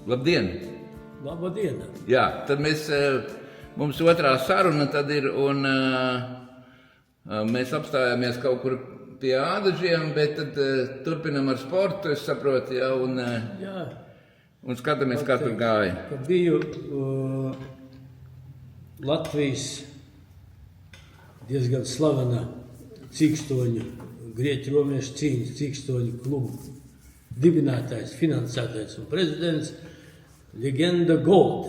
Labdien! Labdien! Jā, tad mums otrā saruna tad ir, un mēs apstājāmies kaut kur pie ādažiem, bet tad turpinam ar sportu, es saprotu, ja, un skatāmies, kā tur gāja. Kad biju Latvijas diezgan slavena cīkstoņu, grieķu romiešu cīņas cīkstoņu klubu dibinātājs, finansētājs un prezidents Legenda Gold.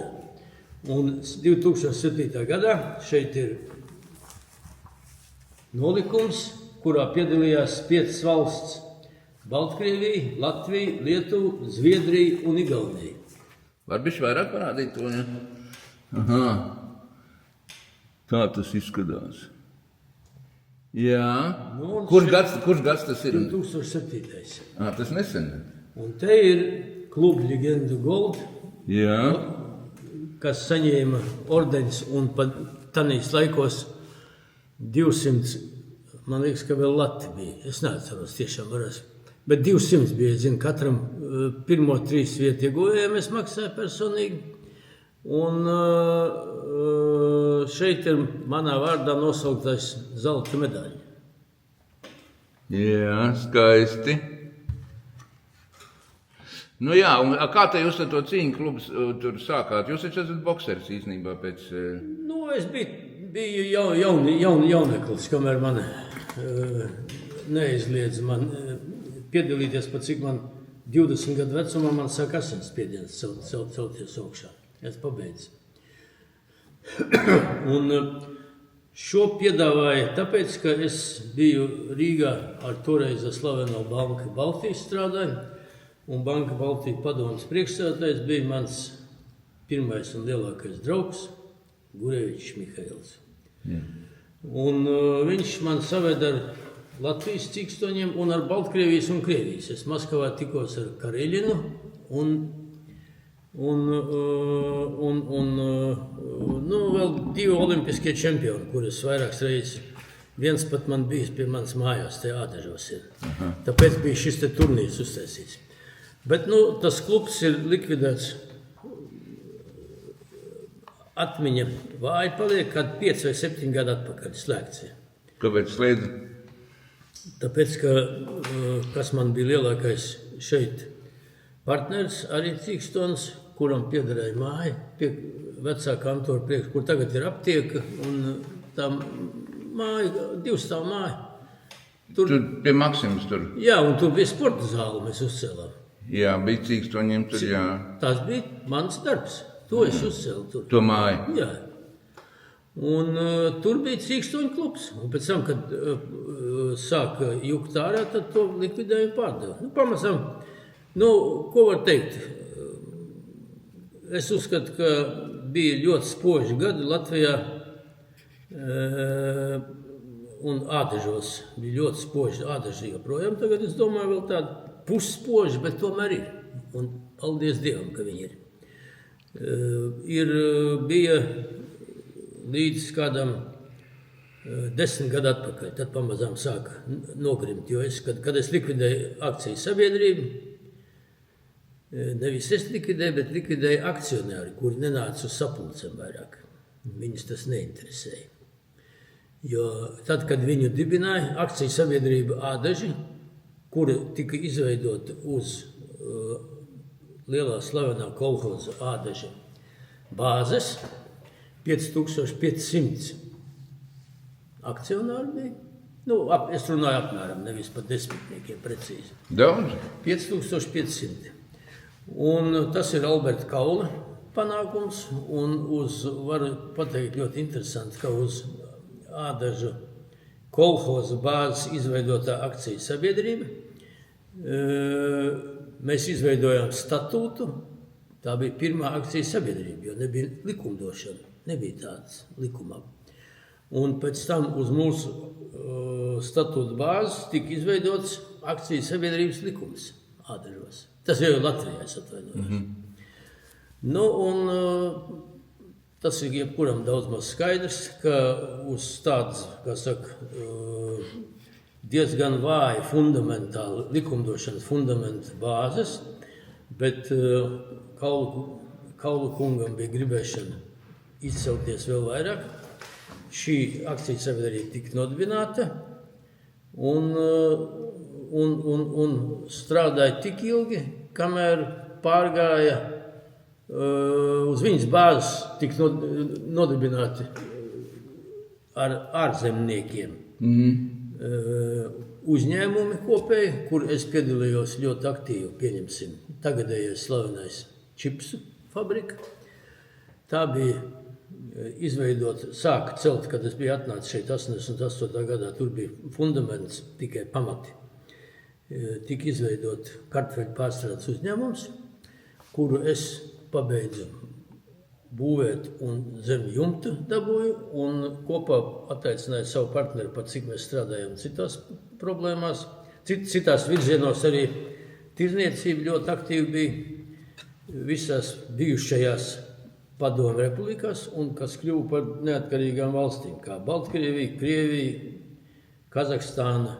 Un 2007. gadā šeit ir nolikums, kurā piedalījās 5 valsts – Baltkrievija, Latvija, Lietuva, Zviedrija un Igaunija. Varbūt vairāk parādīt to, ja? Aha. Tā tas izskatās. Jā. Nu, kurš gads tas ir? 2007. Tas nesen. Un te ir kluba Legenda Gold, Jā. kas saņēma ordeņus un pat tanīs laikos 200, man liekas, ka vēl lati bija. Es neatceros tiešām varas. Bet 200 bija, zinu, katram pirmo 3 vietu ieguvējiem es maksāju personīgi. Un šeit ir manā vārdā nosauktais zelta medaļa. Jā, skaisti. Nu jā, un kā te jūs ar to cīņu klubus tur sākāt? Jūs taču esat bokseris īstenībā pēc... Nu, es biju jauneklis, kamēr man neizliedz man piedalīties, pat cik man 20 gadu vecumā man sāk asinsspiediens celties augšā. Es pabeidzu. Un šo piedāvāju tāpēc, ka es biju Rīgā ar toreiz slaveno Banka Baltijas strādāju, un Banka Baltija padomas priekšsēdētājs bija mans pirmais un lielākais draugs Gurevičs Mihails. Jā. Un viņš man saveda ar Latvijas cīkstoņiem un ar Baltkrievijas un Krievijas. Es Maskavā tikos ar Kareļinu un vēl 2 olimpiskie čempioni, kurus vairākas reizes. Viens pat man bijis pie manas mājās, te Ādažos ir. Tāpēc bija šis te turnīrs uztaisīts. Bet, tas klubs ir likvidēts. Atmiņa vāji paliek, kad 5 vai 7 gadu atpakaļ slēgts. Kāpēc slēdz? Tāpēc, ka kas man bija lielākais šeit partners, arī cīkstons, kuram piederēja māja, pie vecā kantora priekš, kur tagad ir aptieka, un tā māja, 2 stāv māja. Tur pie Maksimas tur? Jā, un tur bija sporta zāle, mēs uzcēlām. Jā, bija cīkstoņiem tur, jā. Tas bija mans darbs, to es uzcēlu tur. To māju? Jā. Un tur bija cīkstoņu klubs, un pēc tam, kad sāka jukt ārā, tad to likvidēja un pārdeva. Pamazām, ko var teikt? Es uzskatu, ka bija ļoti spoži gadi Latvijā un Ādažos bija ļoti spoži. Ādaži joprojām tagad, es domāju, vēl tādi pusspoži, bet tomēr ir. Un paldies Dievam, ka viņi ir. Bija līdz kādam 10 gadu atpakaļ, tad pamazām sāka nogrimt, jo kad es likvidēju akciju sabiedrību, nevis es likvidēju, bet likvidēju akcionāri, kuri nenāca uz sapulcēm vairāk. Viņus tas neinteresēja. Jo tad, kad viņu dibināja akciju sabiedrība Ādaži, kura tika izveidota uz lielā slavenā kolhoza Ādaži bāzes, 5500 akcionāri bija. Es runāju apmēram, nevis pat desmitniekiem precīzi. Daudz? 5500. Un tas ir Alberta Kaula panākums, un varu pateikt ļoti interesanti, ka uz Ādažu kolhoza bāzes izveidotā akciju sabiedrība. Mēs izveidojām statūtu, tā bija pirmā akciju sabiedrība, jo nebija likumdošana, nebija tāds likumā. Un pēc tam uz mūsu statūta bāzes tika izveidots akciju sabiedrības likums Ādažos. Tas jau Latvijā, es atvainojos. Tas ir jebkuram daudz maz skaidrs, ka uz tādas, kā saka, diezgan vāja fundamentāla likumdošanas fundamenta bāzes Bet Kaulu kungam bija gribēšana izcelties vēl vairāk. Šī akciju sabiedrība tika nodibināta un strādāja tik ilgi, kamēr pārgāja uz viņas bāzes tika nodibināti ar ārzemniekiem uzņēmumi kopēji, kur es piedalījos ļoti aktīvi, pieņemsim, tagadējais slavenais čipsu fabrika. Tā bija izveidota, sāka celt, kad es biju atnācis šeit 88. gadā, tur bija fundaments, tikai pamati. Tika izveidot kartveļu pārstrādes uzņēmums, kuru es pabeidzu būvēt un zem jumta dabūju, un kopā attaicināju savu partneri, pat cik mēs strādājam citās problēmās, citās virzienos arī tirniecība ļoti aktīvi bija visās bijušajās padomu republikās, un kas kļuva par neatkarīgām valstīm, kā Baltkrievija, Krievija, Kazahstāna,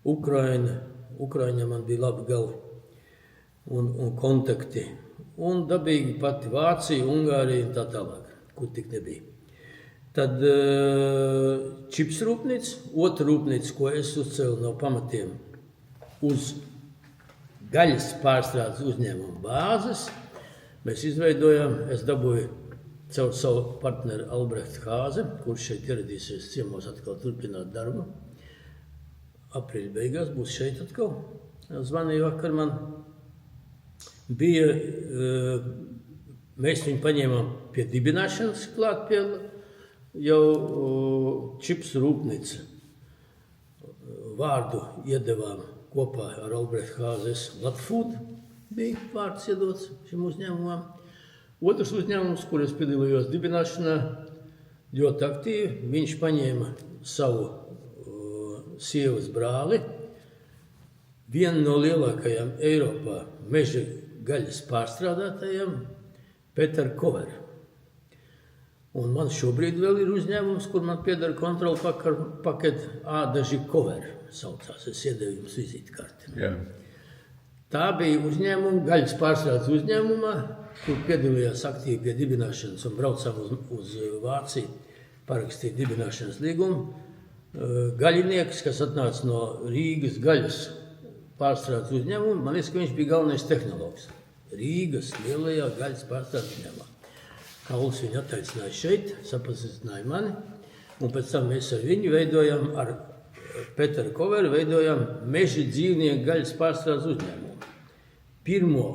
Ukraina. Ukraiņā man bija labi gali un kontakti. Un dabīgi pati Vācija, Ungārija un tā tālāk, kur tik nebija. Tad čips rūpnīca, otra rūpnīca, ko es uzcēlu no pamatiem uz gaļas pārstrādes uzņēmumu bāzes, mēs izveidojām, es dabūju caur savu partneri Albrehtu Hāze, kurš šeit ieradīsies ciemos atkal turpināt darbu. Aprīļa beigās būs šeit atkal. Zvanīja vakar man. Mēs viņu paņēmām pie dibināšanas klāt pie jau čips rūpnīca. Vārdu iedevām kopā ar Albrehtu Hāzes Latfood, bija vārds iedots šim uzņēmumam. Otrs uzņēmums, kur es piedalījos dibināšanā, ļoti aktīvi, viņš paņēma savu sievas brāli, vienu no lielākajām Eiropā meža gaļas pārstrādātājiem, Peter Kover. Un man šobrīd vēl ir uzņēmums, kur man pieder kontrola paketa ādaži Kover saucās. Es iedevu jums vizītkarti. Jā. Tā bija uzņēmuma, gaļas pārstrādes uzņēmumā, kur piedalījās aktīvi pie dibināšanas un braucām uz Vāciju, parakstīja dibināšanas līgumu. Gaļinieks, kas atnāca no Rīgas gaļas pārstrādes uzņēmuma, man liekas, ka viņš bija galvenais tehnologs. Rīgas lielajā gaļas pārstrādes uzņēmumā. Kauls viņu attaicināja šeit, sapazīstināja mani, un pēc tam mēs ar viņu veidojam, ar Peteru Koveru veidojam meža dzīvnieku gaļas pārstrādes uzņēmumu. Pirmo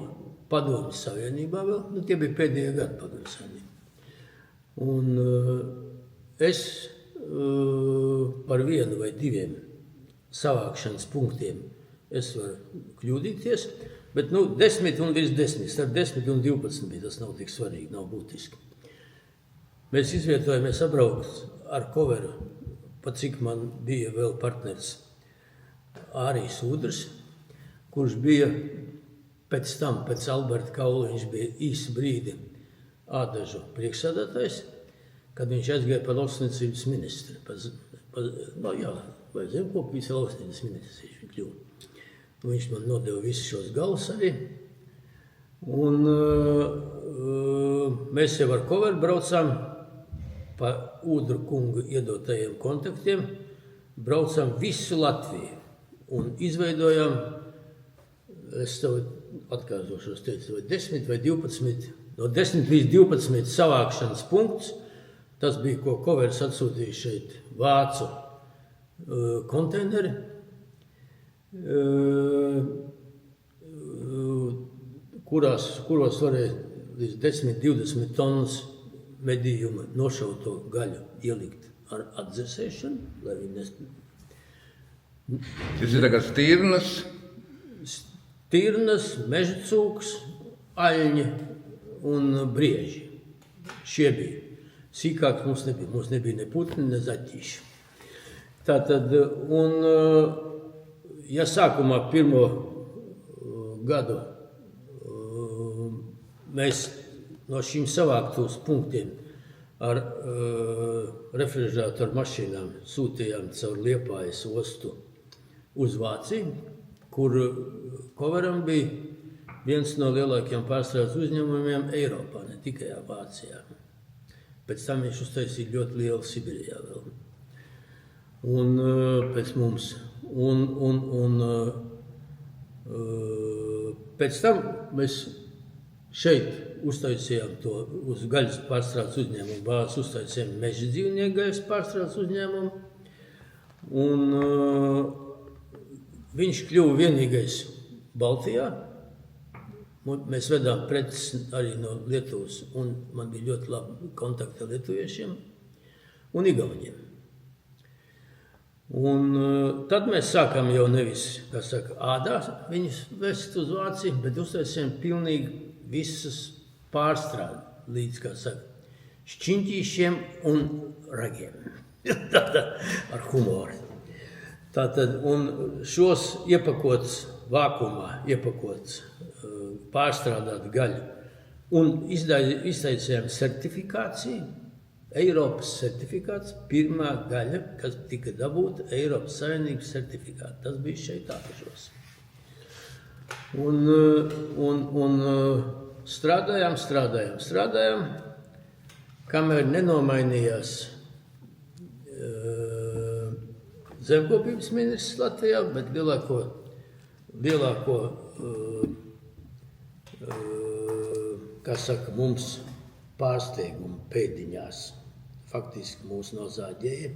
padomju savienībā vēl, tie bija pēdējie gadi padomju savienībā. Un es par vienu vai diviem savākšanas punktiem es varu kļūdīties, bet 10 un virs 10, starp 10 un 12 bija, tas nav tik svarīgi, nav būtiski. Mēs izvietojamies apbraukt ar Koveru, pat cik man bija vēl partners Ārijs Udrs, kurš bija pēc tam, pēc Alberta Kaula, viņš bija īsi brīdi ādažu priekšsēdētājs, kad viņš aizgāja par lauksniecības ministru. Vai zemkopības lauksniecības ministrs viņš kļuva. Viņš man nodeva visus šos galus arī. Un mēs jau ar Koveru braucām pa Udru kungu iedotajiem kontaktiem, braucām visu Latviju un izveidojām, es tev atkārtošos teicu, vai 10 vai 12, no 10 līdz 12 savākšanas punkts. Tas bija, ko Kovers atsūtīja šeit vācu konteineri, kuros varēja līdz 10-20 tonnas medījuma nošauto gaļu ielikt ar atdzesēšanu, lai viņi Tas ir tagad stirnas? Stirnas, mežacūks, aļņi un brieži. Šie bija. Sīkāk mums nebija ne putni, ne zaķīši. Tātad, un ja sākumā pirmo gadu mēs no šīm savāktos punktiem ar refrižerātoru mašīnām sūtījām caur Liepājas ostu uz Vāciju, kur Koveram bija viens no lielākajiem pārstrādes uzņēmumiem Eiropā, ne tikai Vācijā. Pēc tam viņš uztaisīja ļoti lielu Sibirijā vēl. Un pēc mums. Pēc tam mēs šeit uztaisījām to uz gaļas pārstrādes uzņēmumu bāzes, uztaisījām meža dzīvnieku gaļas pārstrādes uzņēmumu. Un viņš kļuva vienīgais Baltijā. Mēs vedām preces arī no Lietuvas, un man bija ļoti labi kontakti ar lietuviešiem un igauniem. Un tad mēs sākām jau nevis, kā saka, ādā viņus vest uz Vāciju, bet uztaisījām pilnīgi visas pārstrādi līdz, kā saka, šķiņķīšiem un ragiem. Ar humoru. Tātad, un šos iepakots vākumā, iepakots pārstrādāt gaļu un iztaisījām certifikāciju, Eiropas certifikāts, pirmā gaļa, kas tika dabūta Eiropas Savienības certifikāta. Tas bija šeit Ādažos. Un strādājām, kamēr nenomainījās zemkopības ministrs Latvijā, bet lielāko kā saka, mums pārsteigumu pēdiņās faktiski mūs nozāģēja.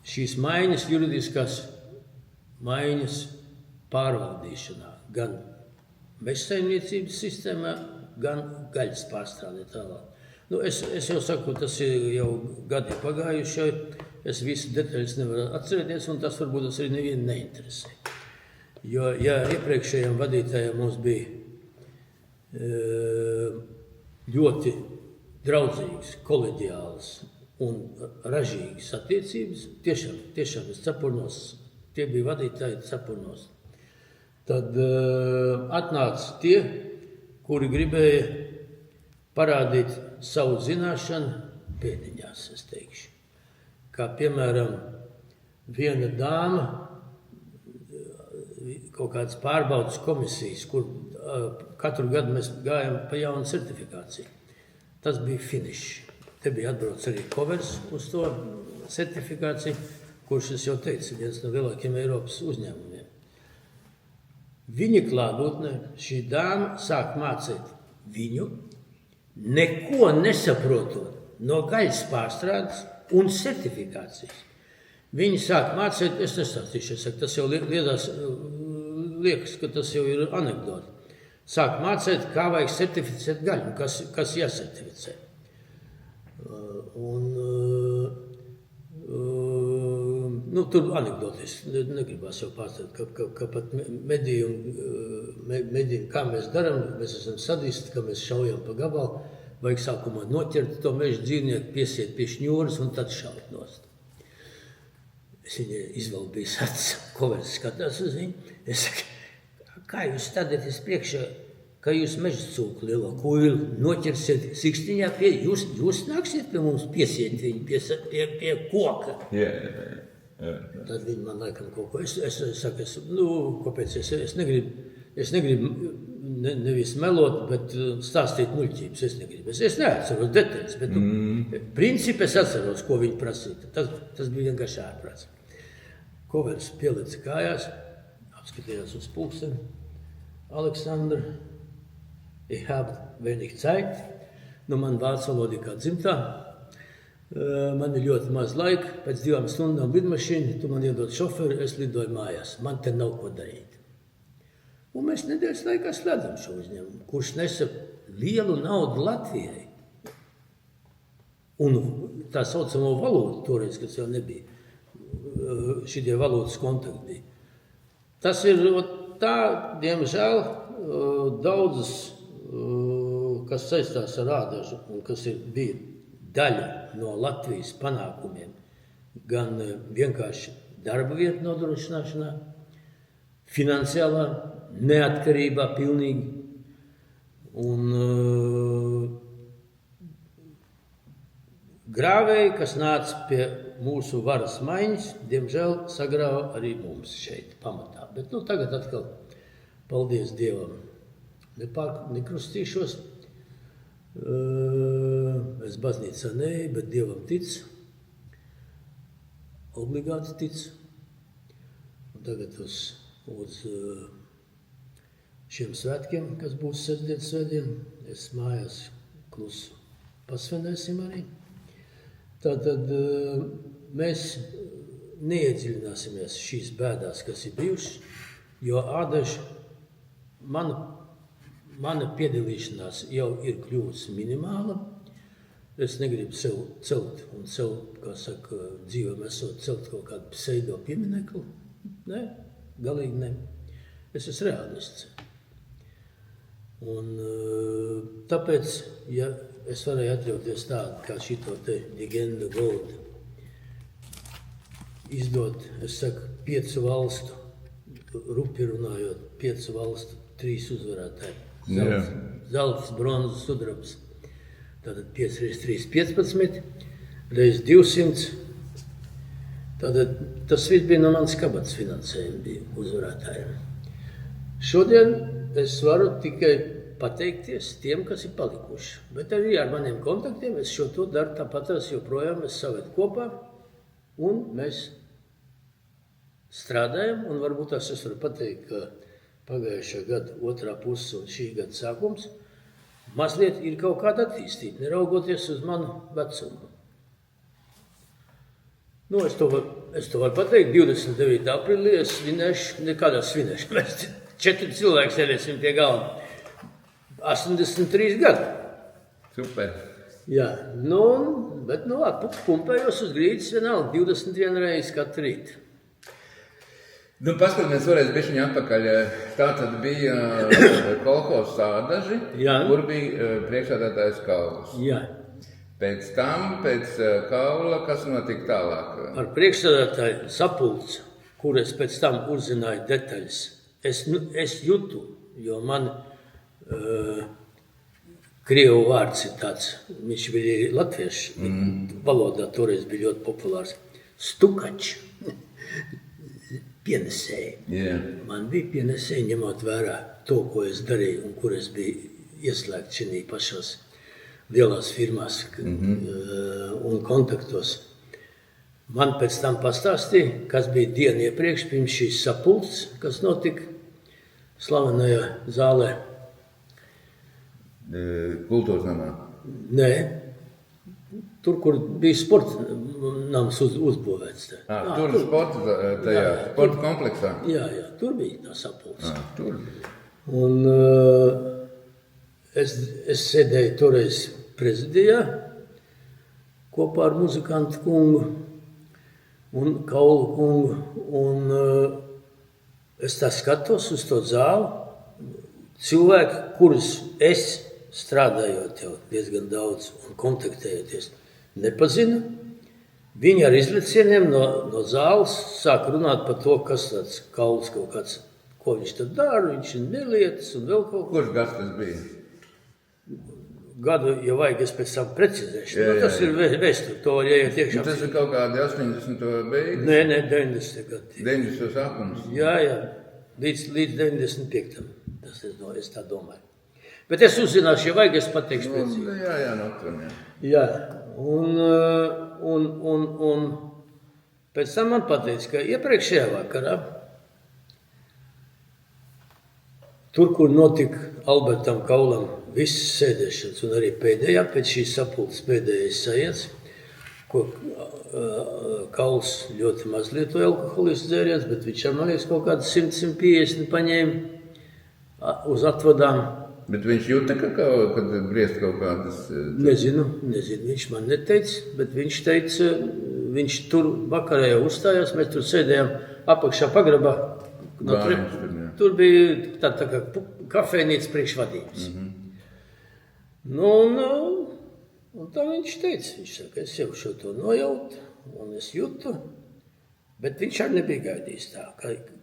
Šīs maiņas, juridiskās maiņas pārvaldīšanā, gan mežsaimniecības sistēmā, gan gaļas pārstrādē tālāk. Es jau saku, tas ir jau gadi pagājuši, es visu detaļas nevaru atcerēties, un tas varbūt tas arī nevienu neinteresē. Jo, ja iepriekšējiem vadītājiem mums bija ļoti draudzīgas, koleģiālas un ražīgas attiecības, tiešām es cepurnos, tie bija vadītāji cepurnos. Tad atnāca tie, kuri gribēja parādīt savu zināšanu pēdiņās, es teikšu. Kā piemēram, viena dāma, kaut kādas pārbaudas komisijas, kur katru gadu mēs gājām pa jaunu certifikāciju. Tas bija finišs. Te bija atbrauc arī Kovers uz to certifikāciju, kurš, es jau teicu, viens no lielākiem Eiropas uzņēmumiem. Viņa klātbūtnē šī dāma sāk mācīt viņu, neko nesaprotot no gaļas pārstrādes un certifikācijas. Viņi sāk mācīt, es nestāstīšu, tas jau liekas, ka tas jau ir anekdoti. Sāk mācīt, kā vajag certificēt gaļu, kas jācertificē. Tur anekdotis, negribās jau pārstāt, ka pat medījumi, kā mēs darām, mēs esam sadisti, ka mēs šaujam pa gabalu, vajag sākumā noķert to meža dzīvnieku, piesiet pie šņūras un tad šaut nost. Es viņai izvalbījis acis, Kovers skatās uz viņu. Es saku, kā jūs stādāties priekšā, ka jūs meža cūku lielo kuili noķersiet sikstiņā, jūs nāksiet pie mums piesiet viņu pie koka. Jā. Tad viņi man laikam kaut ko, es saku, kāpēc es negribu nevis melot, bet stāstīt muļķības, es negribu. Es neatceros detaļas, bet principi es atceros, ko viņi prasīja. Tas bija vienkārši ārprāts. Kovers pielica kājās, apskatījās uz pulksteni. Aleksandr, ich habe wenig Zeit. Man vācu valoda kā dzimtā. Man ir ļoti maz laika. Pēc 2 stundām lidmašīna, tu man iedod šoferi, es lidoju mājās. Man te nav ko darīt. Un mēs nedēļas laikā slēdzam šo uzņēmumu, kurš nesa lielu naudu Latvijai. Un tā saucamo valodu toreiz, kas jau nebija. Šitie valodas kontakti bija. Tas ir tā, diemžēl, daudzas, kas saistās ar Ādažu un kas bija daļa no Latvijas panākumiem, gan vienkārši darba vietu nodrošināšanā, finansiālā neatkarībā pilnīgi. Un grāvēji, kas nāca pie mūsu varas maiņas, diemžēl sagrāva arī mums šeit pamatā. Bet tagad atkal paldies Dievam, nekrustīšos. Es baznīcā neeju, bet Dievam ticu. Obligāti ticu. Un tagad uz šiem svētkiem, kas būs svētdien, es mājās klusu pasvinēsim arī. Tātad mēs neiedziļināsimies šīs bēdās, kas ir bijušas, jo ādaži mana piedalīšanās jau ir kļuvusi minimāla. Es negribu sev celt un sev, kā saka, dzīvēm esot celt kaut kādu pseido pieminekli. Nē, galīgi ne. Es esmu realists. Un tāpēc, ja es varēju atļauties tādu, kā šito te Legenda Gold, izdot, es saku, 5 valstu, rupi runājot, 5 valstu, 3 uzvarētāji. Zelts, bronzas, sudrabs. Tātad 5 x 3 15, reiz 200. Tātad tas viss bija no manas kabatas finansējuma, bija uzvarētājiem. Šodien es varu tikai pateikties tiem, kas ir palikuši. Bet arī ar maniem kontaktiem es šo to daru tāpat, joprojām es savedu kopā un mēs strādājam. Un varbūt es varu pateikt, ka pagājušā gada otrā puse un šī gada sākums mazliet ir kaut kāda attīstība, neraugoties uz manu vecumu. Nu, es to varu pateikt, 29. aprīlī es svinēšu, nekādā svinēšu, mēs 4 cilvēki sēdēsim pie galda. 83 gadi. Super. Jā, bet pumpējos uz grīdas vienalga 21 reizes katru rītu. Paskatāmies vēlreiz bišķiņ atpakaļ. Tā tad bija kolhozs Ādaži, kur bija priekšsēdētājs Kauls. Jā. Pēc tam, pēc Kaula, kas notika tālāk? Ar priekšsēdētāju sapulci, kur es pēc tam uzzināju detaļas, es jūtu, jo man krievu vārds ir tāds, viņš bija latviešu valodā, toreiz bija ļoti populārs. Stukačs. Pienesēji. Yeah. Man bija pienesēji, ņemot vērā to, ko es darīju un kur es biju ieslēgts šī pašās lielās firmās un kontaktos. Man pēc tam pastāstīja, kas bija dienu iepriekš, pirms šīs sapulces, kas notika slavenajā zālē. Kultūras namā? Nē. Tur, kur bija sporta nams uzbūvēts. Tur sporta kompleksā? Jā, tur bija tā sapulce. Tur bija. Un es sēdēju toreiz prezidijā kopā ar muzikantu kungu un Kaulu kungu. Un es tā skatos uz to zāli. Cilvēki, kurus es strādājot jau diezgan daudz un kontaktējoties, nepazinu. Viņi ar izlicieniem no zāles sāk runāt par to, kas tāds Kauls kaut kāds, ko viņš tad dara, viņš ir nelietas un vēl kaut ko. Kurš gads tas bija? Gadu, ja vajag, es pēc tam precizēšu. Tas ir vēstur, to var ieiet iekšā. Tas ir kaut kādi 80. beigas? Nē, 90. gadi. 90. sākums? Jā, līdz 95. Tas es tā domāju. Bet es uzzināšu, ja vajag, es pateikšu precīzi. Jā, aptuveni. Jā, un pēc tam man pateica, ka iepriekšējā vakarā, tur, kur notika Albertam Kaulam visas sēdēšanas, un arī pēdējā, pēc šīs sapulces pēdējais sajiets, ko Kauls ļoti maz lietoja alkoholisku dzēriens, bet viņš man liekas kaut kādu 100-150 paņēma uz atvadām. Bet viņš jūta, kad griezt kaut kādas... Nezinu, viņš man neteica, bet viņš teica, viņš tur vakarā jau uzstājās, mēs tur sēdējām apakšā pagrabā. Tur bija tā kā kafejnīca priekšvadības. Un tā viņš teica, viņš saka, es jau šo to nojautu, un es jūtu, bet viņš arī nebija gaidījis tā,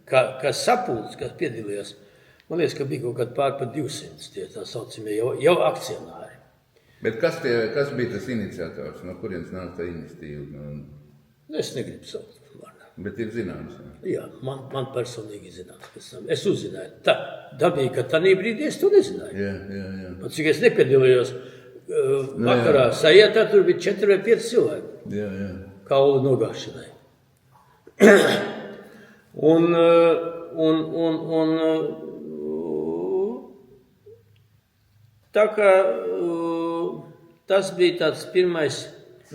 kā sapulcs, kas piedalījās. Man liekas, ka bija kaut kādi pār par 200 tie tā saucamie jau akcionāri. Bet kas bija tas iniciators, no kurienes nāca tā iniciatīva? Es negribu saukt vārdā. Bet ir zināms. Jā, man personīgi zināms pēc tam. Es uzzināju. Tā dabīgi, ka tanī brīdī es to nezināju. Jā. Pat cik es nepiedalījos vakarā sajietā, tur bija 4 vai 5 cilvēki. Jā. Kaulu nogāšanai. Tā kā tas bija tāds pirmais.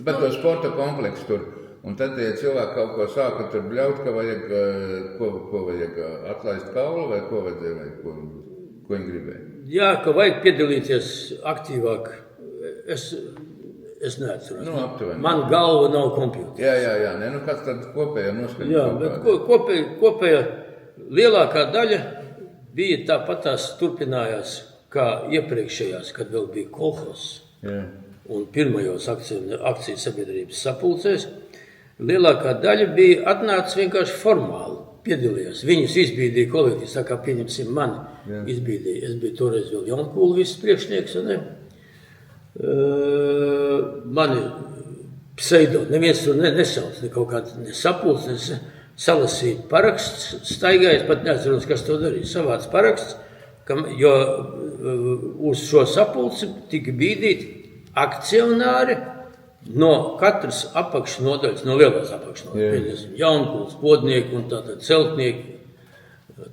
Bet to sporta kompleksu tur. Un tad tie cilvēki kaut ko sāka tur bļaut, ka vajag, ko vajag atlaist kaulu vai ko vajadzēja, vai ko viņi gribēja. Jā, ka vajag piedalīties aktīvāk. Es neatceros. Aptuveni. Man galva nav kompjūters. Jā. Nē, kāds tad kopējā noskaņa? Jā, bet kopējā lielākā daļa bija tāpatās turpinājās kā iepriekšējās, kad vēl bija kolhozs. Jā. Un pirmajos akciju sabiedrības sapulcēs. Lielākā daļa bija atnācis vienkārši formāli, piedalījās. Viņus izbīdīja kolektīvs, tā kā pieņemsim mani izbīdīja. Es biju toreiz vēl Jaunkūlu viss priekšnieks, un mani pseido, neviens tur nesauc, ne kaut kāds sapulces, salasīja paraksts, staigājis, pat neatceros, kas to darīja, savāds paraksts, jo uz šo sapulci tika bīdīti akcionāri no katras apakšnodaļas, no lielās apakšnodaļas, Jaunkūls, podnieki un tātad celtnieki,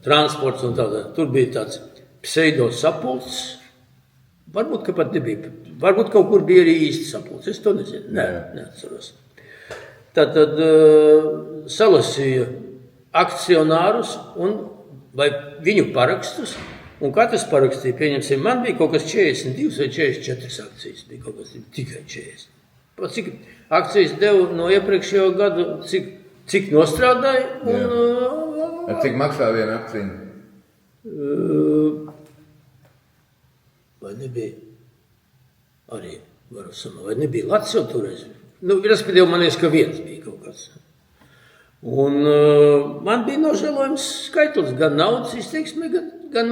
transports un tātad. Tur bija tāds pseido sapulcs, varbūt, ka pat nebija, varbūt kaut kur bija arī īsti sapulcs, es to nezinu, neatceros. Tātad salasīja akcionārus vai viņu parakstus, un katrs parakstīja, pieņemsim, man bija kaut kas 42 vai 44 akcijas, bija kaut kas tikai 40. Cik akcijas devu no iepriekšējo gadu, cik nostrādāja. Cik maksā viena akcija? Vai nebija arī, varu samā, vai nebija Lats jau toreiz? Respektīvi, man liekas, ka viens bija kaut kāds. Un man bija nožēlojams skaitlis, gan naudas izteiksme, gan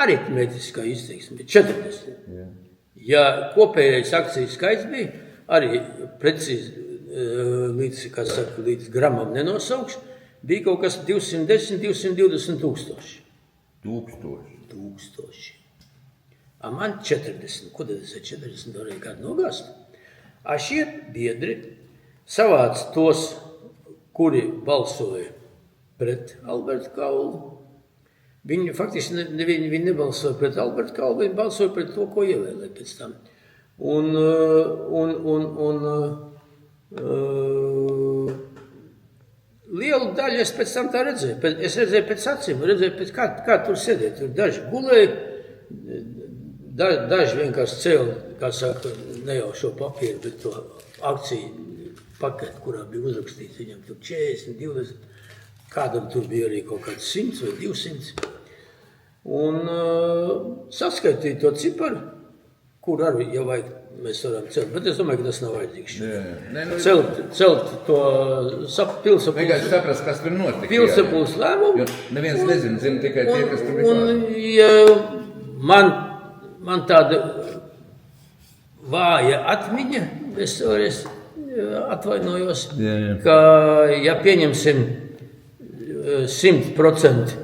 aritmētiskā izteiksme, 40. Ja kopējais akcijas skaits bija, arī precīzi līdz gramam nenosaukšu, bija kaut kas 210, 220 tūkstoši. Tūkstoši. A man 40. Ko tad es ar 40 varēju kādu nogāzt? A šie biedri savāc tos, kuri balsoja pret Albertu Kaulu. Viņi faktiski viņi nebalsoja pret Albertu Kaulu, viņi balsoja pret to, ko ievēlēja pēc tam. Lielu daļu es pēc tam tā redzēju. Es redzēju pēc acīm, redzēju, kā tur sēdēja. Tur daži gulēja, daži vienkārši cēla, kā saka, ne jau šo papīru, bet to akciju paketi, kurā bija uzrakstīts viņam tur 40, 20, kādam tur bija arī kaut kāds 100 vai 200. Un saskaitīja to ciparu, kur arī jau vajag, mēs varam celt, bet es domāju, ka tas nav vajadzīgs. Celt to pilsapulsu. Vienkārši saprast, kas tur notika. Pilsapulsu lēmumu. Jo neviens nezina, zina tikai tie, kas tur bija. Un man tāda vāja atmiņa, es toreiz atvainojos, ka, ja pieņemsim 100%,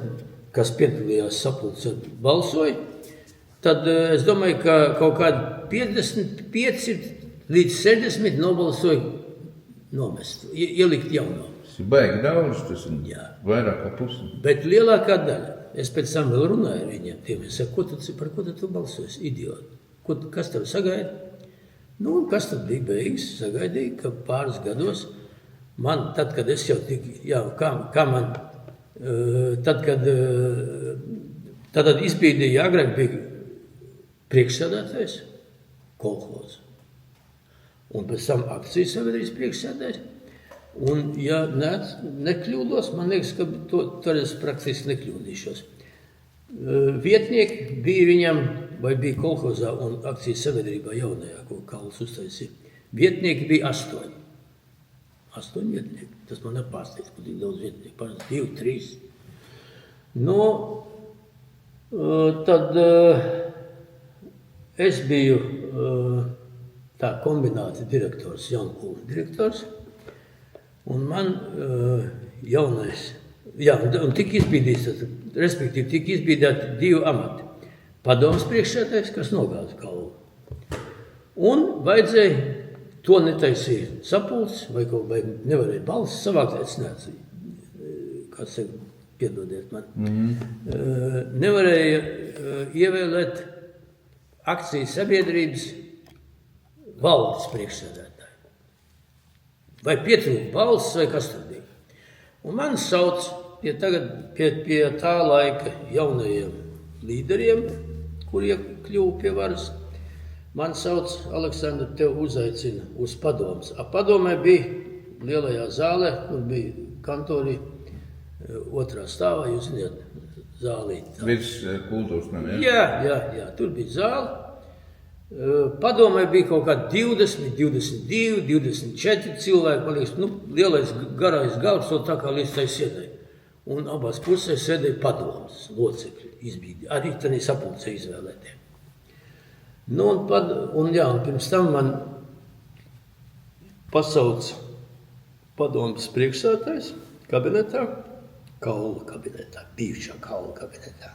kas piedalījās sapulcē, balsoja, tad es domāju, ka kaut kādi 55 līdz 60 nobalsoja nomest, ielikt jauno. Tas ir baigi daudz, tas ir vairāk kā pusi. Bet lielākā daļa, es pēc tam vēl runāju ar viņiem, tiem es saku, par ko tu balsosi, idioti? Kas tev sagaida? Un kas tad bija beigas? Sagaidīja, ka pāris gados man, tad, kad es jau tik, kā man, tad, kad izbīdīja agrāk bija priekšsēdētājs, kolhozs. Un pēc tam akcijas sabiedrības priekšsēdētājs. Un, ja nekļūdos, man liekas, ka tur es praktiski nekļūdīšos. Vietnieki bija viņam, vai bija kolhozā un akcijas sabiedrībā jaunajā, ko Kauls uztaisīja. Vietnieki bija 8. 8 vietnieki. Tas man nepārsteidz, ka tik daudz vietnieku. Pārēc 2, 3. Tad es biju tā kombināta direktors, Jaunkūlu direktors. Un man jaunais. Jā, un tika izbīdīts, respektīvi tika izbīdēti 2 amati. Padomas priekšsēdētājs, kas nogāza kaulu. Un vajadzēja, to netaisīja sapulces, vai nevarēja balsis savākt, es neatzīju, kāds saka, piedodiet man. Nevarēja ievēlēt akcijas sabiedrības valdes priekšsēdētāju. Vai pietrūka balsis, vai kas tad bija. Un man sauc pie tā laika jaunajiem līderiem, kurie kļuva pie varas. Man sauc, Aleksandr, tev uzaicina uz padomas. Padomē bija lielajā zālē, kur bija kantori 2. stāvā, jūs zināt, zālīt. Virs kultūras nama, ja? Jā, tur bija zāle. Padomē bija kaut kādi 20, 22, 24 cilvēki, man liekas, lielais garais galds, to tā kā līdz tai sienai. Un abās pusēs sēdēja padomas locekļi, izbīdi, arī tādā sapulcē izvēlētiem. Un pirms tam man pasauc padomas priekšsēdētājs kabinetā, Kaula kabinetā, bijušā Kaula kabinetā.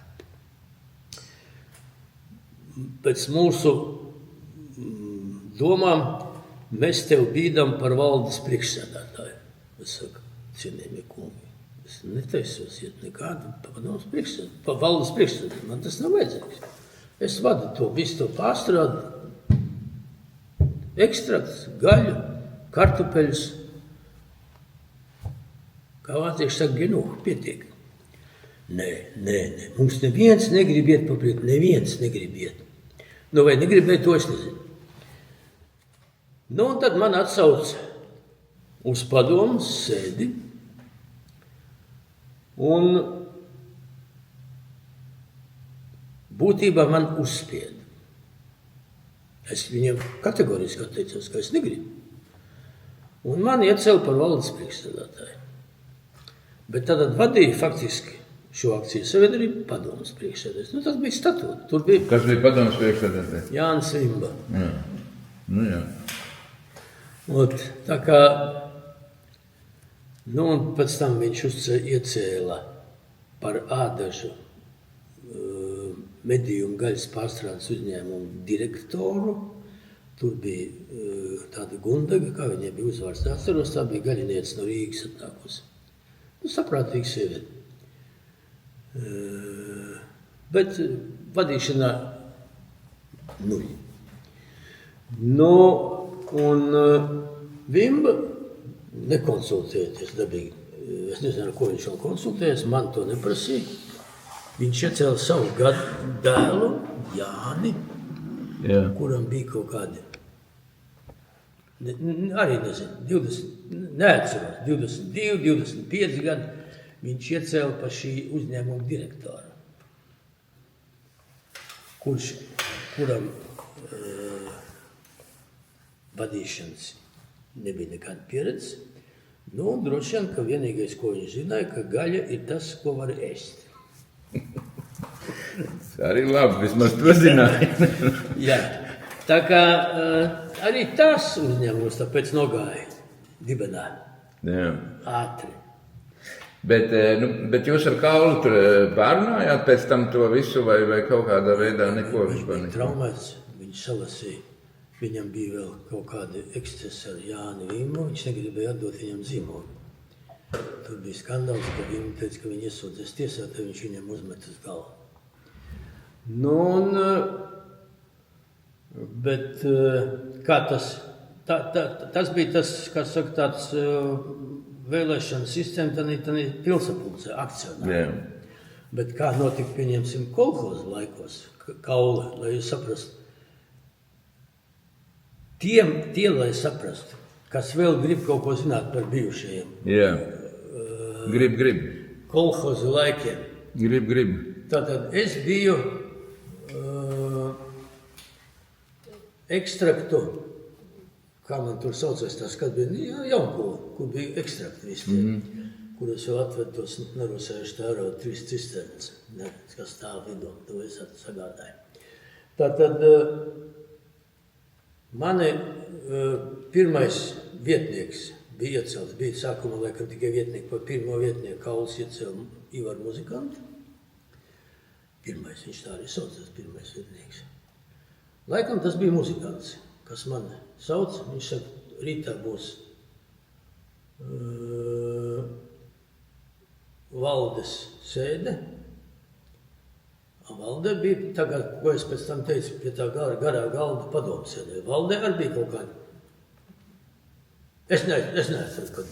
Pēc mūsu domām mēs tev bīdam par valdes priekšsēdētāju. Es saku, cienījamie kungi, es netaisos iet nekādu padomas priekšsēdētāju, pa valdes priekšsēdētāju, man tas nav vajadzīgs. Es vadu to visu to pārstrādi, ekstrakts, gaļu, kartupeļus. Kā vācieši saka, genuh, pietiek. Nē, mums neviens negrib iet pa priekšu, neviens negrib iet. Vai negribēja, to es nezinu. Un tad man atsauc uz padomas sēdi un būtībā man uzspieda. Es viņiem kategoriski atteicos, ka es negribu. Un man iecēla par valdes priekšsēdētāju. Bet tad vadīja faktiski šo akciju sabiedrību padomas priekšsēdētājs. Tas bija statūta. Tur bija... Kas bija padomas priekšsēdētājs? Jānis Rimba. Jā. Jā. Tā kā... un pēc tam viņš iecēla par ādažu medījumu gaļas pārstrādes uzņēmumu direktoru. Tur bija tāda Gundaga, kā viņai bija uzvārds. Atceros, tā bija gaļiniece no Rīgas atnākusi. Saprātīga sieviete. Bet vadīšanā nuļi. Un Vimba nekonsultējoties dabīgi. Es nezinu, ko viņš vēl konsultējas, man to neprasīja. Viņš iecēla savu dēlu, Jāni, kuram bija kaut kādi, arī nezinu, 22, 25 gadi. Viņš iecēla pa šī uzņēmuma direktoru, kuram vadīšanas nebija nekāda pieredze. Droši vien, ka vienīgais, ko viņš zināja, ka gaļa ir tas, ko var ēst. Arī labi, vismaz to zināja. Jā, tā kā arī tas uzņēmums tāpēc nogāja dibenā. Jā. Ātri. Bet jūs ar Kaulu tur pārunājāt pēc tam to visu vai kaut kādā veidā neko? Viņš bija traumēts, viņš salasīja. Viņam bija vēl kaut kādi ekscesi ar Jāni Vimbu, viņš negribēja atdot viņam zīmogu. Tur bija skandāls, ka Vimba teica, ka viņi iesūdzēs tiesā, tad viņš viņam uzmet uz galvu. Bet kā tas bija tas, kā saka, tāds vēlēšana sistēma, tā pilsapulcē, akcionāri. Bet kā notika, pieņemsim, kolhozu laikos, Kaula, lai jūs saprastu. Tie, lai saprastu, kas vēl grib kaut ko zināt par bijušajiem. Jā, grib. Kolhozu laikiem. Grib. Tātad es biju ekstraktu, kā man tur saucās tās, kad bija Jaunkola, kur bija ekstrakti visi, kuros vēl atved tos nerusējuši tērau 3 cisternes, kas stāv vidū, to es sagādāju. Tātad mani pirmais vietnieks bija iecelts. Bija sākumā, laikam, tikai vietnieki par pirmo vietnieku Kauls iecēla Ivaru muzikantu. Pirmais, viņš tā arī saucās, pirmais vietnieks. Laikam tas bija muzikants, kas man sauc. Viņš saka, rītā būs valdes sēde. Valdē bija, tagad, ko es pēc tam teicu, pie tā garā galda padomu sēdē. Valdē arī bija kaut kādi. Es neesmu, ka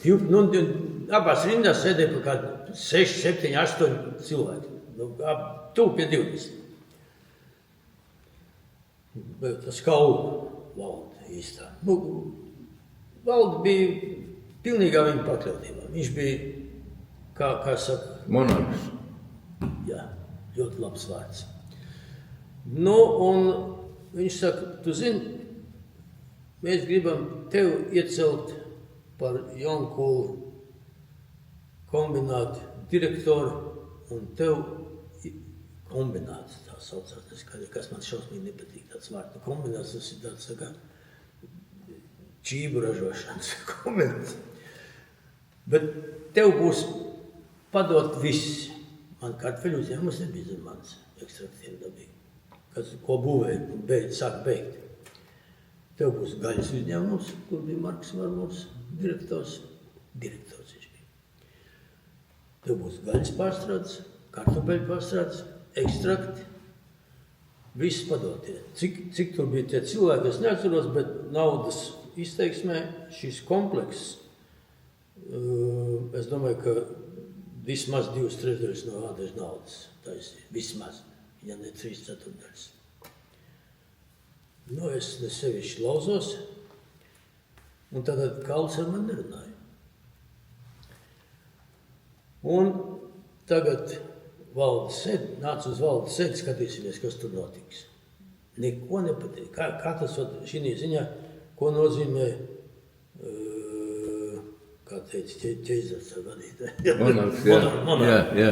abās rindās sēdēja par kādu 6, 7, 8 cilvēki. Tuvu pie 20. Bet tas Kaula valda īstā. Valda bija pilnīgā viņa pakļautībā. Viņš bija, kā saka... Monarhs. Jā, ļoti labs vārds. Un viņš saka, tu zini, mēs gribam tev iecelt par Jonkulu kombinātu direktoru un tev kombināts, tā saucās, kas man šausmīgi nepatīk, tāds vārds. Kombināts, tas ir tāds, kā čību ražošanas kombināts. Bet tev būs padot viss. Man kartveļu uzņēmums nebija zem manis ekstraktiem dabīgi, ko būvēja, sāk beigt. Tev būs gaļas uzņēmums, kur bija Marks Varmurs, direktors viņš bija. Tev būs gaļas pārstrādes, kartupeļu pārstrādes, ekstrakti, viss padotie. Cik tur bija tie cilvēki, es neatceros, bet naudas izteiksmē šis komplekss, es domāju, ka vismaz 2/3 no ādažu naudas taisīja, vismaz, ja ne 3/4. Es nesevišķi lauzos, un tad Kauls ar mani nerunāja. Un tagad nāc uz valdes sēdi, skatīsimies, kas tur notiks. Neko nepatīk. Kā tas šī ziņā, ko nozīmē, kā teica ķeizars ar vadītāju? Monarhs, jā.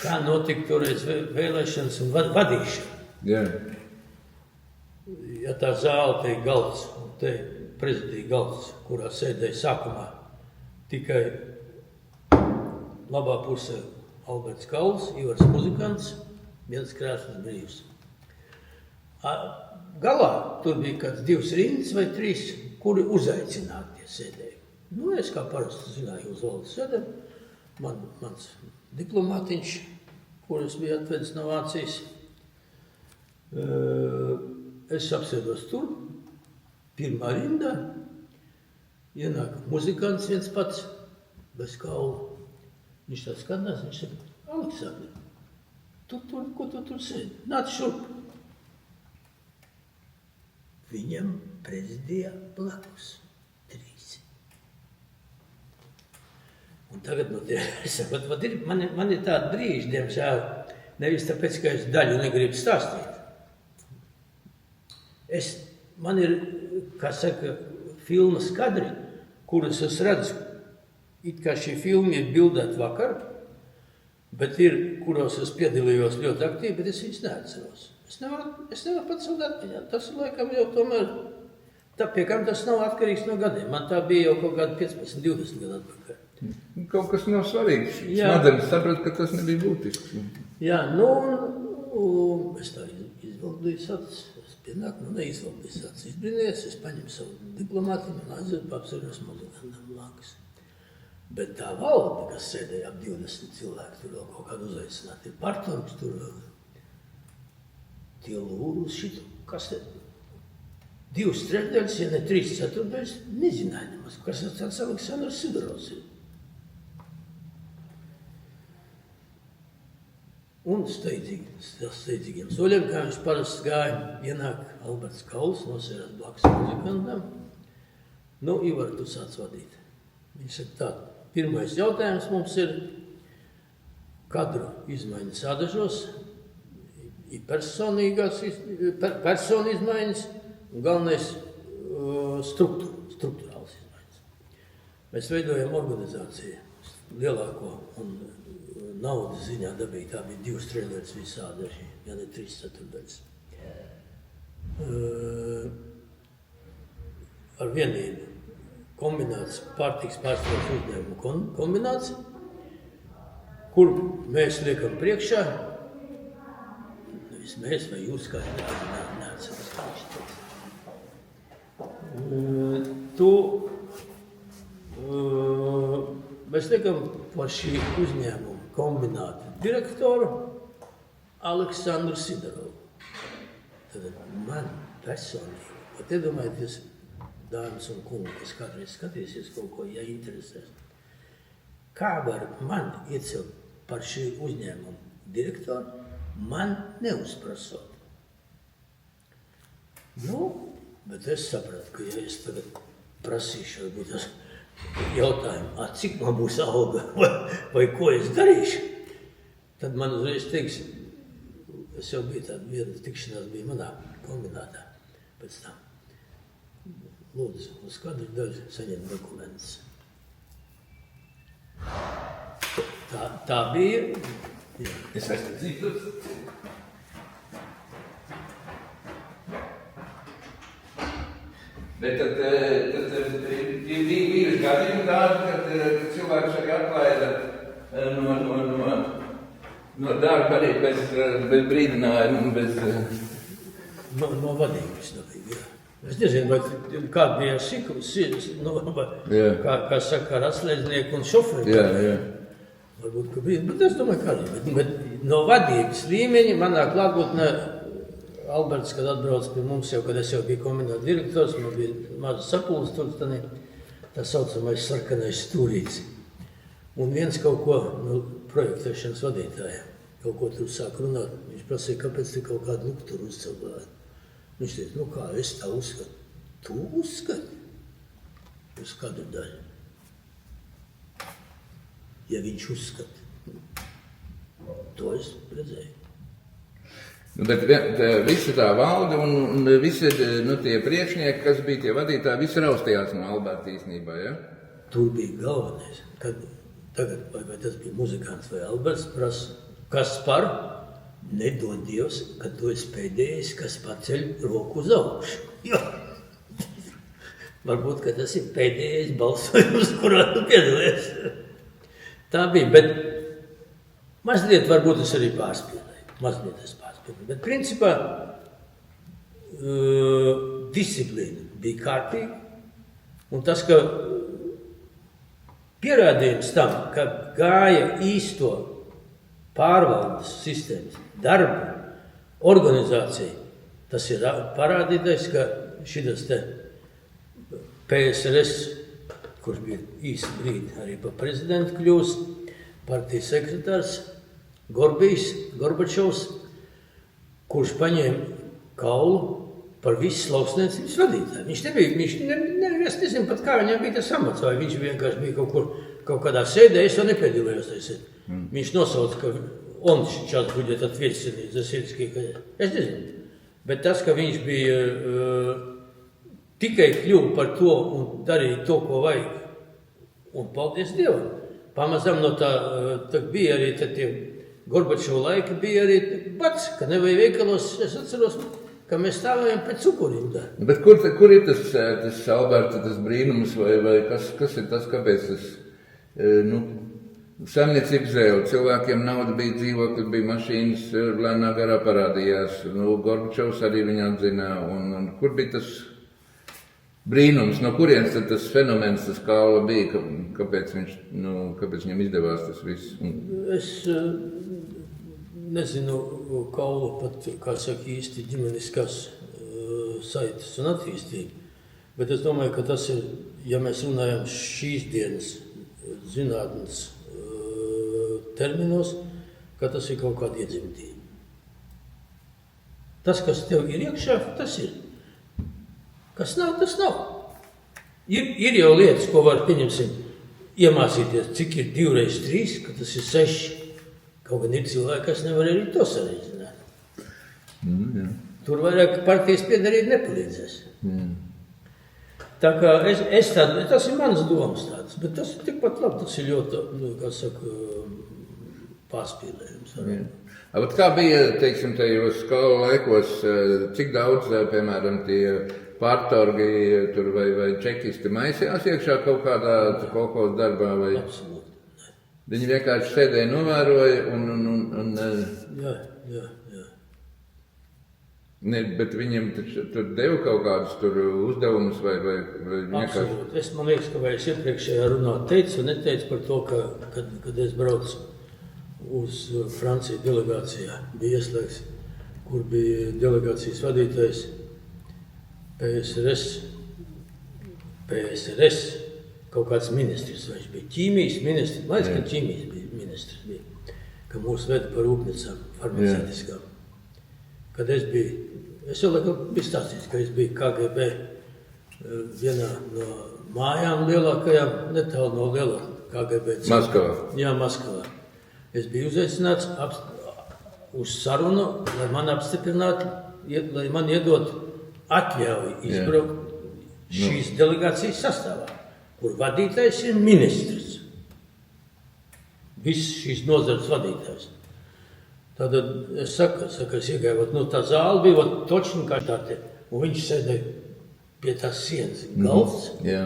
Kā notika toreiz vēlēšanas un vadīšana? Jā. Ja tā zāle te ir galds, un te prezidija galds, kurā sēdēja sākumā tikai labā pusē Alberts Kauls, Ivars muzikants, viens krēsls brīvs. Galā tur bija kāds 2 rindas vai 3, kuri uzaicināti sēdēja. Es kā parasti zināju uz valdes sēdēm, mans diplomātiņš, kurus bija atvedis no Vācijas, es apsēdos tur, pirmā rindā, ienāk muzikants viens pats, bez Kaula. Viņš tā skatās, viņš saka, Aleksandr, ko tu tur sēdi? Nāc šurp. Viņam prezidijā blakus 3. Un tagad, man ir tādi brīži, diemžēl, nevis tāpēc, ka es daļu negribu stāstīt. Man ir, kā saka, filmas kadri, kuras es redzu, it kā šī filma ir bildēta vakar, bet ir, kuros es piedalījos ļoti aktīvi, bet es viņus neatceros. Es nevaru pat savu atmiņā. Tas ir laikam jau tomēr, pie kam tas nav atkarīgs no gadiem. Man tā bija jau kaut kādi 15, 20 gadu atpakaļ. Kaut kas nav svarīgs. Smadzenes saprot, ka tas nebija būtisks. Jā, es tā izvaldīju satas. Neizvaldīs tāds izbrīnījies, es paņemu savu diplomātiņu un aizvedu apsveros muzikantam blakus. Bet tā valde, kas sēdēja ap 20 cilvēku, tur vēl kaut kādu uzaicināti, ir partorgs, tur tie lūrus šitu, kas te 2/3, ja ne 3/4, nezināja nemaz, kas tāds Aleksandrs Sidorovs ir. Un steidzīgiem soļiem, kā viņš parasti gāja, ienāk Alberts Kauls, nosērās blakus muzikantam. Ivar, tu sāc vadīt. Viņš saka tā, pirmais jautājums mums ir kadru izmaiņas ādažos, personu izmaiņas un galvenais struktūrāls izmaiņas. Mēs veidojam organizāciju lielāko un naudas ziņā dabīgi, tā bija 2/3 visādi, ja ne 3/4. Ar vienību kombināts pārtiks pārstrādes uzņēmumu kombināts, kur mēs liekam priekšā, nevis mēs vai jūs kā neatceros, kā viņš teica. Mēs liekam par šī uzņēmuma kombināta direktoru Aleksandru Sidoru. Tad man personīgi, pat iedomājieties, dāmas un kungi, kas kādreiz skatīsies kaut ko, ja interesēs, kā var man iecelt par šī uzņēmuma direktoru, man neuzprasot. Bet es sapratu, ka ja es tagad prasīšu, varbūt tas jautājumu, cik man būs alga vai ko es darīšu, tad man uzreiz teiks, es jau biju tāda viena tikšanās bija manā kombinātā pēc tam. Lūdzu, uz kādu daļu saņemt dokumentus. Tā bija. Jā. Es esmu dzīvs. Bet tad ir gadījumi tādi, kad cilvēks arī atlaida no darba arī bez brīdinājuma, bez... No vadības nebija, jā. Es nezinu, vai kāda bija kā saka, ar atslēdznieku un šoferi. Jā. Varbūt, ka bija, bet es domāju, kādā. Bet no vadības līmeņa manā klātbūtnē Alberts, kad atbrauc pie mums jau, kad es jau biju kombināta direktors, man bija maza sapulce tur, tā saucamais sarkanais stūrīts. Un viens kaut ko no projektēšanas vadītāja, kaut ko tur sāk runāt, viņš prasīja, kāpēc te kaut kādu lukturu uzcelbāju. Viņš teica, kā es tā uzskatu? Tu uzskati? Uz kādu daļu? Ja viņš uzskata, to es redzēju. Bet visa tā valde un visi tie priekšnieki, kas bija tie vadītāji, visi raustījās no Alberta īstenībā, ja? Tur bija galvenais, kad tagad, vai tas bija muzikants vai Alberts, prasa, kas par? Nedod Dievs, ka tu esi pēdējais, kas paceļ roku uz augšu. Jo. Varbūt, ka tas ir pēdējais balsojums, kurā tu piedalies. Tā bija, bet mazliet varbūt es arī pārspīlēju. Bet principā disciplīna bija kārtīga. Un tas, ka pierādījums tam, ka gāja īsto pārvaldes sistēmas darba, organizācija, tas ir parādītais, ka šitas te PSRS, kurš bija īsti brīdi arī pa prezidentu kļūs, partijas sekretārs Gorbačovs, kurš paņēma kaulu par visu lauksniecības vadītāju. Es nezinu pat kā viņam bija tas amats, vai viņš vienkārši bija kaut kādā sēdē, es to nepiedalījos taisīt. Viņš nosauca, ka он сейчас будет ответственный за сельские хозяйства. Es nezinu, bet tas, ka viņš bija tikai kļuva par to un darīja to, ko vajag. Un paldies Dievam. Pamazam no tā bija arī tie Gorbačova laika, bija arī pats, ka nevajag veikalos, es atceros, ka mēs stāvējam pēc cukuriem. Bet kur ir tas Alberta, tas brīnums, vai kas ir tas, kāpēc tas, saimniecības zēle, cilvēkiem nauda bija, dzīvokļi bija, mašīnas lēnā garā parādījās, Gorbačovs arī viņu atzina, un kur bija tas brīnums, no kurienes tad tas fenomens, tas kaula bija, kāpēc viņam izdevās tas viss? Es nezinu kaulu pat, kā saka, īsti ģimeniskās saites un attīstību, bet es domāju, ka tas ir, ja mēs runājam šīs dienas zinātnes terminos, ka tas ir kaut kāda iedzimtība. Tas, kas tev ir iekšā, tas ir. Kas nav, tas nav. Ir jau lietas, ko var, pieņemsim, iemācīties, cik ir 2 reiz 3, ka tas ir 6. Kaut gan ir cilvēki, kas nevar arī to sareizināt. Tur vairāk partijas piedarīt nepalīdzēs. Tā kā es tādu, tas ir mans domas tāds, bet tas ir tikpat labi, tas ir ļoti, kā saka, pārspīlējums. Bet kā bija, teiksim, tajos skolu laikos, cik daudz, piemēram, tie pārtorgi tur vai čekisti maisījās iekšā kaut kādā kolhozā darbā? Vai? Absolūti. Viņi vienkārši sēdēja, novēroja un Jā. Ne, bet viņiem tur deva kaut kādus tur uzdevumus vai vienkārši? Absolūti. Man liekas, ka es iepriekšējā runā teicu un neteicu par to, kad es braucu uz Franciju delegācijā, bija ieslēgts, kur bija delegācijas vadītājs PSRS, kaut kāds ministrs, vai viņš bija ķīmijas ministrs, man liekas, ka ķīmijas ministrs bija, ka mūs veda par rūpnīcām farmaceitiskām. Kad es jau laikam biju stāstījis, ka es biju KGB vienā no mājām lielākajām, netālu no lielā KGB centra. Maskavā? Jā, Maskavā. Es biju uzaicināts uz sarunu, lai man apstiprinātu, lai man iedot atļauju izbraukt šīs delegācijas sastāvā, kur vadītājs ir ministrs. Viss šīs nozares vadītājs. Tad es saku, es iegāju, tā zāle bija točni kā tā te, un viņš sēdēja pie tās sienas, galds. Jā.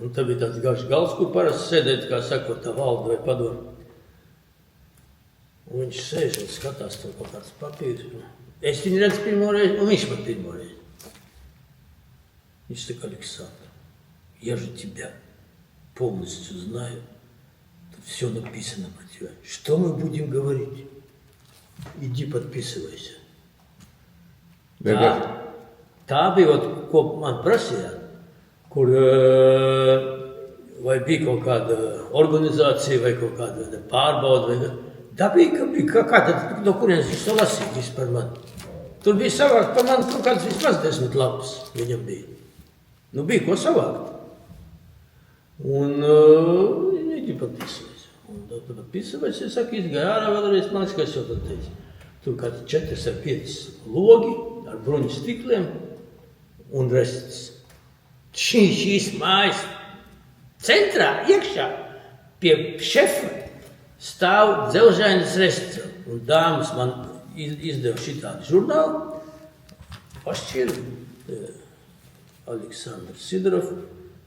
Un tad bija tāds garš galds, kur parasti sēdēt, kā sakot, tā valda vai padomu. Un viņš sēž un skatās to kaut kāds papīrs. Es viņu redzu pirmo reizi, un viņš man pirmo reizi. Viņš так, Александр, я же тебя полностью знаю. Тут все написано про тебя. Что мы будем говорить? Иди подписывайся. Tā bija, ko man prasīja, kur vai bija kaut kāda organizācija vai kaut kāda pārbauda. Dabīgi, ka bija kāda, no kurienes viņš to lasīja vispār man. Tur bija savākt par man kaut kāds vismaz 10 lapas viņam bija. Nu bija ko savākt. Un viņi подписывались. Un tad подписывались, es saku, izgāja ārā vēlreiz, man liekas, ka es jau tad teicu. Tur kāds 4 vai 5 logi ar bruņu stikliem un restis. Šīs mājas centrā, iekšā, pie šefa stāv dzelžainas restis. Un dāmas man izdeva šitādu žurnālu. Pašķir Александр Сидоров,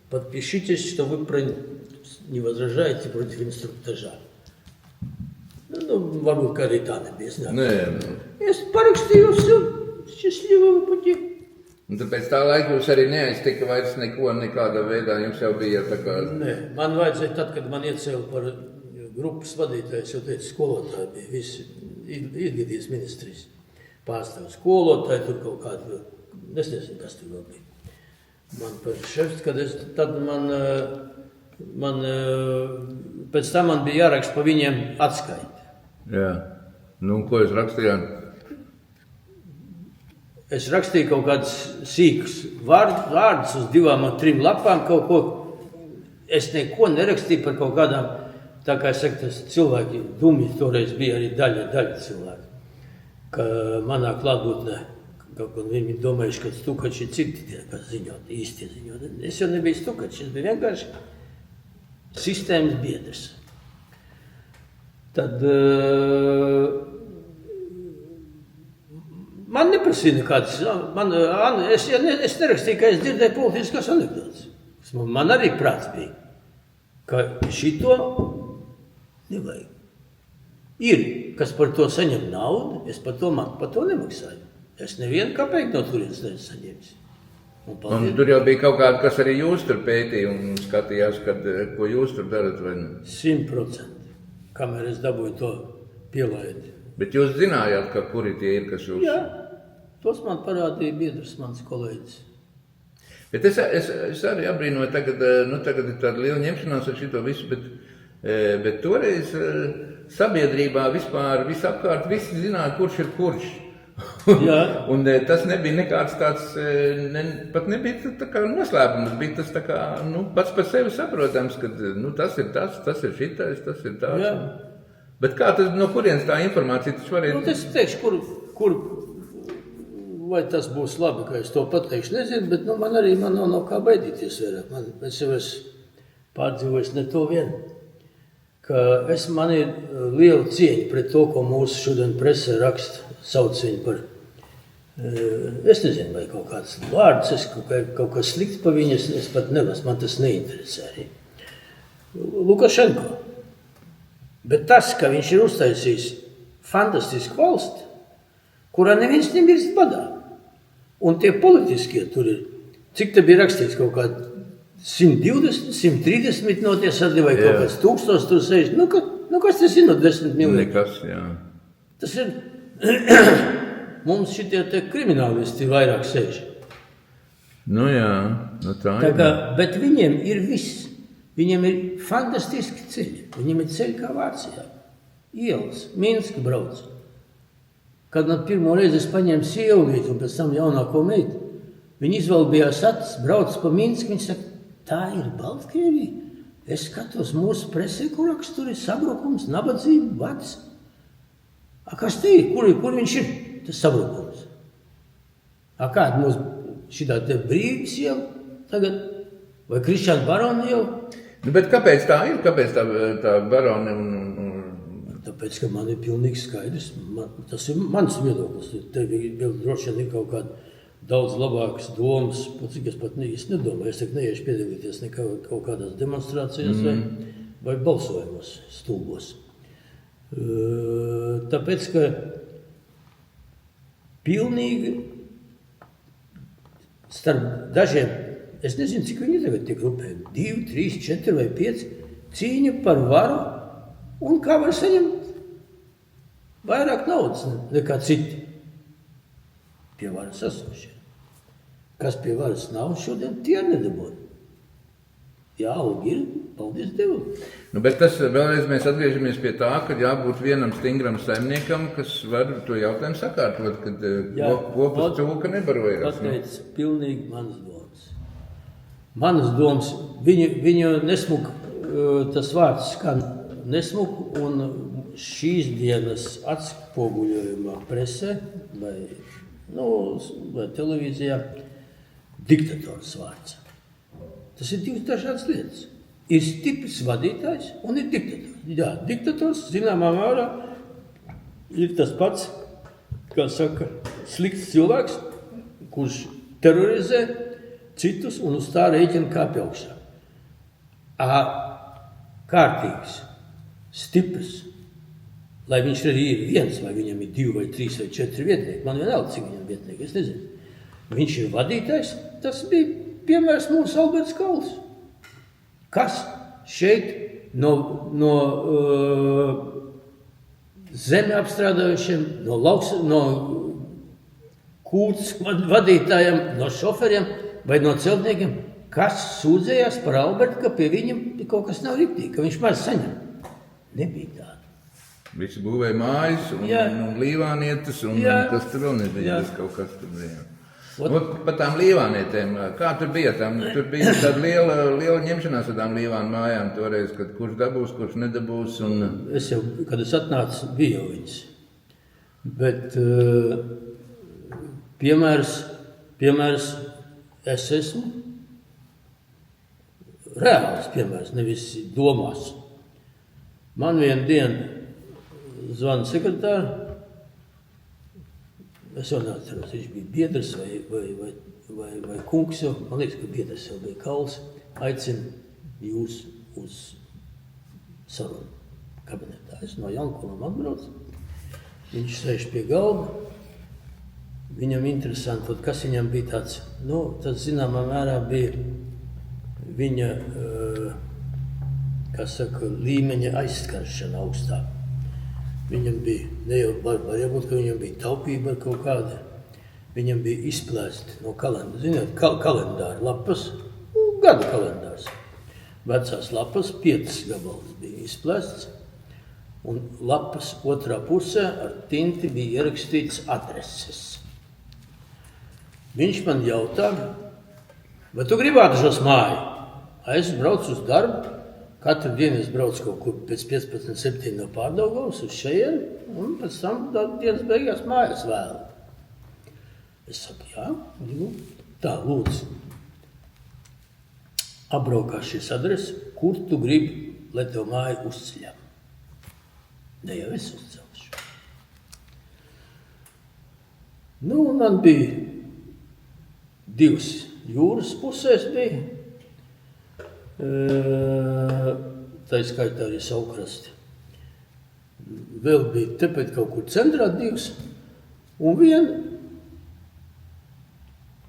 подпишитесь, что вы не возражаете против инструктажа. Varbūt kā arī tā nebija. Es parakstīju все, счастливого пути. Un tad pēc tā laika jūs arī neaiztika vairs nekādā veidā, jums jau bija tā kā... Nē, man vajadzēja tad, kad man iecēla par grupas vadītājs, jau teicu, skolotāji bija visi izglītības ministrijas pārstāv skolotāji, tur kaut kādu, es nezinu, kas tur vēl bija. Man par šefs, kad es, tad man pēc tam man bija jāraksta pa viņiem atskaiti. Jā. Nu, ko jūs rakstījāt? Es rakstīju kaut kādus sīkus vārdus uz 2 vai 3 lapām kaut ko. Es neko nerakstīju par kaut kādām, tā kā es saku, tas cilvēki, Dumi toreiz bija arī daļa cilvēki, ka manā klātbūtnē kaut ko viņi domājuši, ka Stukači ir citi tie, kas ziņot, īsti ziņot. Es jau nebiju Stukači, es biju vienkārši sistēmas biedrs. Tad man neprasīja nekāds, es nerakstīju, ka es dzirdēju politiskas anekdotas. Man arī prāts bija, ka šito nevajag. Ir, kas par to saņem naudu, es par to nemaksāju. Es nevienu kapeiku no turienes nesaņēmis. Un tur jau bija kaut kāda, kas arī jūs tur pētīja un skatījās, ko jūs tur darat, vai ne? 100%. Kamēr es dabūju to pielaidi. Bet jūs zinājāt, ka kuri tie ir, kas jūs... Jā, tos man parādīja biedrs, mans kolēģis. Bet es arī abrīnoju, tagad ir tāda liela ņemšanās ar šito visu, bet toreiz sabiedrībā vispār, visapkārt, visi zināja, kurš ir kurš. Un tas nebija nekāds tāds, pat nebija tā kā noslēpums, bija tas tā kā, pats par sevi saprotams, ka, tas ir tas ir šitais, tas ir tāds. Jā. Bet kā tas, no kurienes tā informācija tas varēja? Es teikšu, kur, vai tas būs labi, ka es to pateikšu, nezinu, bet man nav no kā baidīties vairāk. Es jau esmu pārdzīvojis ne to vien, ka man ir liela cieņa pret to, ko mūsu šodien presē raksta. Sauc viņu par Es nezinu, vai kaut kāds vārds, kaut kas slikts pa viņu, es pat nelasu, man tas neinteresē arī. Lukašenko. Bet tas, ka viņš ir uztaisījis fantastisku valsti, kurā neviens nemirst badā. Un tie politiskie tur ir, cik te bija rakstīts kaut kā 120, 130 notiesāti vai kaut kāds 1000 tur sēž. Nu kas tas ir no 10 miljoni? Nekas, jā. Tas ir, mums šitie te kriminālisti vairāk sēž. Nu jā, nu tā Tā ir. kā, bet viņiem ir viss. Viņiem ir fantastiski ceļi. Viņiem ir ceļi kā Vācijā. Ielas, Minska brauc. Kad man pirmo reizi es paņēmu sievlīti un pēc tam jaunāko meitu, viņi izvalbījās acis, brauc pa Minsku, viņi saka, tā ir Baltkrievija. Es skatos mūsu presē, kur raksts tur ir sabrukums, nabadzība, vads. A, kas te ir? Kur viņš ir? Tas sabrukums. A, kāda mūsu šitā te brīvības jau tagad? Vai Krišāna Barona jau? Nu, bet kāpēc tā ir? Kāpēc tā Barona un... Tāpēc, ka man ir pilnīgi skaidrs, tas ir mans viedoklis. Tev vēl droši vien ir kaut kāda daudz labākas domas, cik es pat nedomāju. Es teiktu, neiešu piedalīties kaut kādās demonstrācijās vai balsojumos stulbos. Tāpēc, ka pilnīgi starp dažiem, es nezinu, cik viņi tagad tiek grupēti, 2, 3, 4 vai 5, cīņa par varu. Un kā var saņemt vairāk naudas nekā citi pie varas esošie. Kas pie varas nav šodien, tie nedabūna. Jā, algi ir, paldies Dievam. Nu, bet tas vēlreiz mēs atgriežamies pie tā, ka jābūt vienam stingram saimniekam, kas var to jautājumu sakārtot, kad kopas cūka nebarojās. Pateic, pilnīgi manas domas. Manas domas, viņu nesmuk, tas vārds skan nesmuku, un šīs dienas atspoguļojumā presē vai televīzijā diktators vārds. Tas ir divas dažādas lietas. Ir stiprs vadītājs un ir diktators. Jā, diktators, zināmā mērā, ir tas pats, kā saka, slikts cilvēks, kurš terorizē citus un uz tā rēķina kāpj augšā. Kārtīgs, stiprs, lai viņš arī ir viens, vai viņam ir 2 vai 3 vai 4 vietnieki, man vienalga, cik viņam vietnieki, es nezinu. Viņš ir vadītājs, tas bija piemērs mūsu Alberts Kauls. Kas šeit no zemi apstrādājušiem, no kūts vadītājiem, no šoferiem vai no celtniekiem, kas sūdzējās par Albertu, ka pie viņam kaut kas nav riktīgi, ka viņš maz saņem. Nebija tāda. Visi būvēja mājas un līvānietes, un tas tur vēl nebija, tas kaut kas tur bija. Par tām līvānietēm, kā tur bija? Tur bija tāda liela ņemšanās ar tām līvānu mājām toreiz, kad kurš dabūs, kurš nedabūs. Un... Es jau, kad es atnācu, bija jau viņas. Bet piemērs es esmu reāls piemērs, nevis domās. Man vienu dienu zvana sekretāri, es jau neatceros, viņš bija biedrs vai kungs jau, man liekas, ka biedrs jau bija Kauls, aicina jūs uz sarunu kabinetā. Es no Jankulam atbraucu, viņš sēž pie galda, viņam interesanti, kas viņam bija tāds, tas zināmā mērā bija viņa, kā saka, līmeņa aizskaršana augstā. Viņam bija, ne jau var būt, ka viņam bija taupība ar kaut kāda. Viņam bija izplēsti no kalendāra, ziniet, kalendāra lapas, gada kalendārs. Vecās lapas 5 gabalus bija izplēsts, un lapas otrā pusē ar tinti bija ierakstīts adreses. Viņš man jautā, vai tu gribētu šos māju? Es braucu uz darbu. Katru dienu es braucu kaut kur pēc 15-7 no Pārdaugavas uz šejieni, un pēc tam dienas beigās mājās vēlu. Es saku, jā, tā, lūdzu. Apbraukā šis adresi, kur tu gribi, lai tev māju uzceļam. Ne jau es uzcelšu. Nu, un man bija divas jūras pusēs bija. Tā skaitā arī Saukrasti. Vēl bija tepat kaut kur centrā divas. Un viena,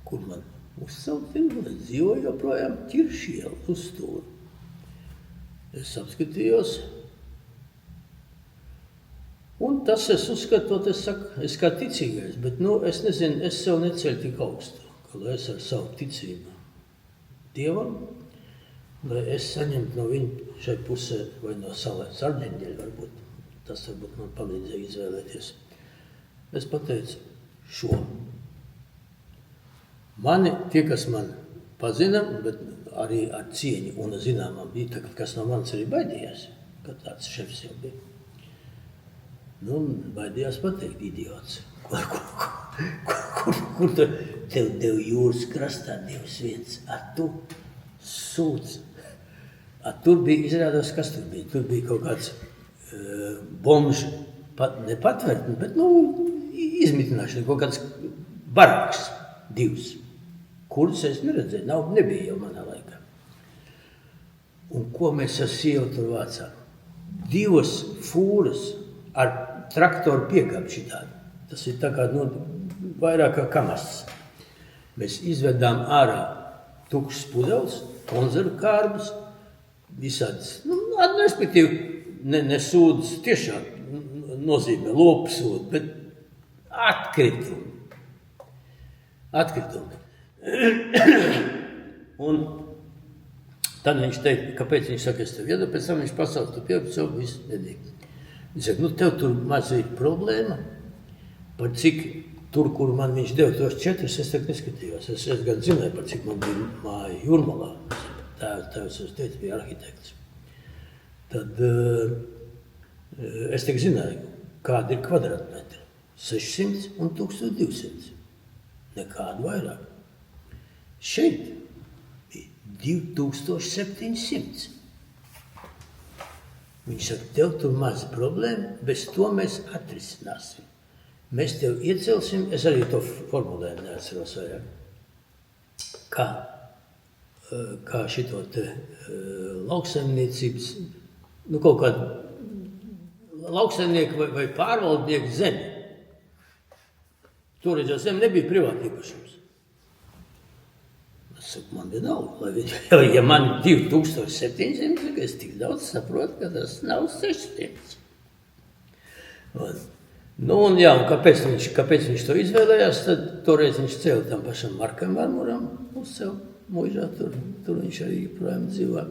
kur man uzceltina, un es dzīvoju joprojām Ķiršiela uz stūri. Es apskatījos. Un tas es uzskatu, es kā ticīgais, bet, es nezinu, es sev neceļu tik augstu, ka lai es ar savu ticību Dievam, lai es saņemtu no viņa šai pusē, vai no Salētas arģeņģeļa varbūt, tas varbūt man palīdzēja izvēlēties. Es pateicu šo. Mani, tie, kas man pazina, bet arī ar cieņu un zināmām bija, kas no manis arī baidījās, kad tāds šefs jau bija. Baidījās pateikt, idiots. Kur tev jūras krastā divas vietas, tu sūdz. Tur bija, izrādās, kas tur bija? Tur bija kaut kāds bomžu, ne patvērtni, bet, izmitināšana, kaut kāds baraks, divas, kuras es neredzēju, nebija jau manā laikā. Un ko mēs ar sievu tur vācām? Divas fūras ar traktoru piekāp šitādi. Tas ir tā kā, vairāk kā kamasts. Mēs izvedām ārā tukšas pudeles, konzervu kārbus, visādas, respektīvi, ne sūdas tiešām nozīmē lopu sūdu, bet atkritumi. Un tad viņš teica, kāpēc viņš saka, es tev iedu, pēc tam viņš pasauc, tu pieaugi savu visu nedīgi. Viņš saka, tev tur mazliet problēma, par cik tur, kur man viņš deva tos 4, es tak neskatījos. Es gan zināju, par cik man bija māja Jūrmalā. Tēvs, es teicu, bija arhitekts. Tad es tik zināju, kāda ir kvadratmetri. 600 un 1200. Nekādu vairāk. Šeit bija 2700. Viņš saka, tev tur maza problēma, bez to mēs atrisināsim. Mēs tev iecelsim, es arī to formulējumu neatceros vairāk, kā šito te lauksaimniecības, kaut kādu lauksaimnieku vai pārvaldnieku zemi. Toreiz jau zemi nebija privāti īpašums. Es saku, man vienalga, ja man 2700, es tik daudz saprotu, ka tas nav 600. Un kāpēc viņš to izvēlējās, tad toreiz viņš cēla tam pašam Markam Marmuram uz sev mūžā, tur viņš arī projām dzīvā.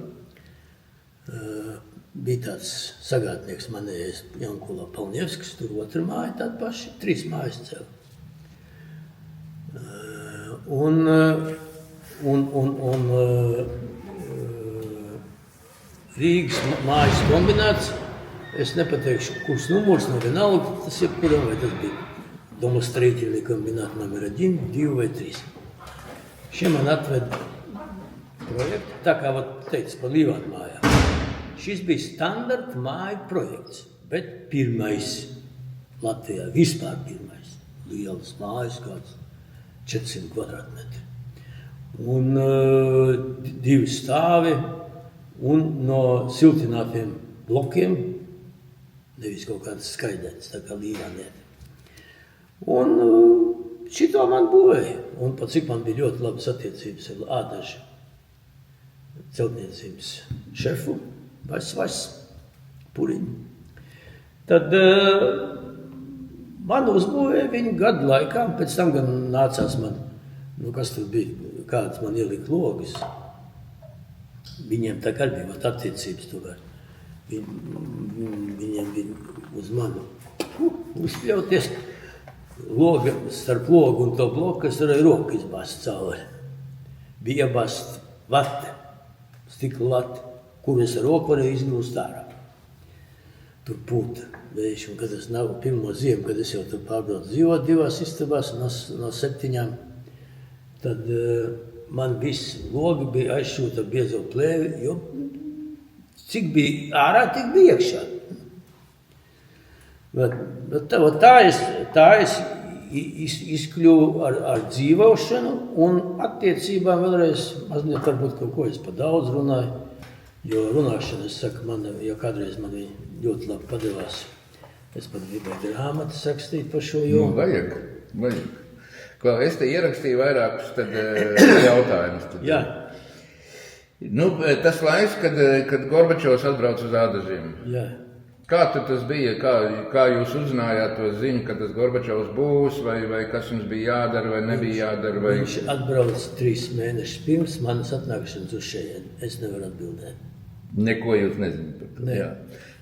Bija tāds sagādnieks manējais Jankula Palnievskis, tur otra māja tāda paši, 3 mājas cēla. Rīgas mājas kombināts, es nepateikšu, kurs numurs, nav vienalga, tas jebkuram, vai tas bija Domostreitļi kombināta numera 1, 2 vai 3. Šie man atved projektu, tā kā teica par Līvānu mājām. Šis bija standarta māju projekts, bet pirmais Latvijā, vispār pirmais. Lielas mājas, kāds 400 kvadrātmetri. Un 2 stāvi, un no siltinātiem blokiem, nevis kaut kādas skaidētas, tā kā Līvānieti. Un šito man būvēja. Un pat cik man bija ļoti labas attiecības ar Ādažu celtniecības šefu, Vas Puriņu. Tad man uzbūvēja viņu gadu laikā, pēc tam gan nācās man, kas tur bija, kāds man ielika logas. Viņiem tā kā bija attiecības tomēr. Viņiem bija uz manu uzpļauties. Loga, starp logu un to bloku, es varēju roku izbāzt cauri. Bija iebāzt vate, stikla vate, kur es ar roku varēju izgrūst ārā. Tur pūta vējš, un kad es nāku pirmo ziemu, kad es jau tur pārbraucu dzīvot 2 istabās no 7, tad man viss logi bija aizšūta biezo plēvi, jo cik bija ārā, tik bija iekšā. Bet tā es izkļuvu ar dzīvošanu un attiecībām vēlreiz mazliet varbūt kaut ko es pa daudz runāju, jo runāšana, es saku, ja kādreiz man ļoti labi padevās, es pat gribēju grāmatas rakstīt par šo jomu. Vajag. Klau, es te ierakstīju vairākus jautājumus. Jā. Tas laiks, kad Gorbačovs atbrauc uz Ādažiem. Jā. Kā tas bija? Kā jūs uzzinājāt to ziņu, ka tas Gorbačovs būs, vai kas jums bija jādara, vai nebija jādara? Vai... Viņš atbrauc 3 mēnešus pirms manas atnākšanas uz šeit. Es nevaru atbildēt. Neko jūs nezināt par to? Ne. Jā.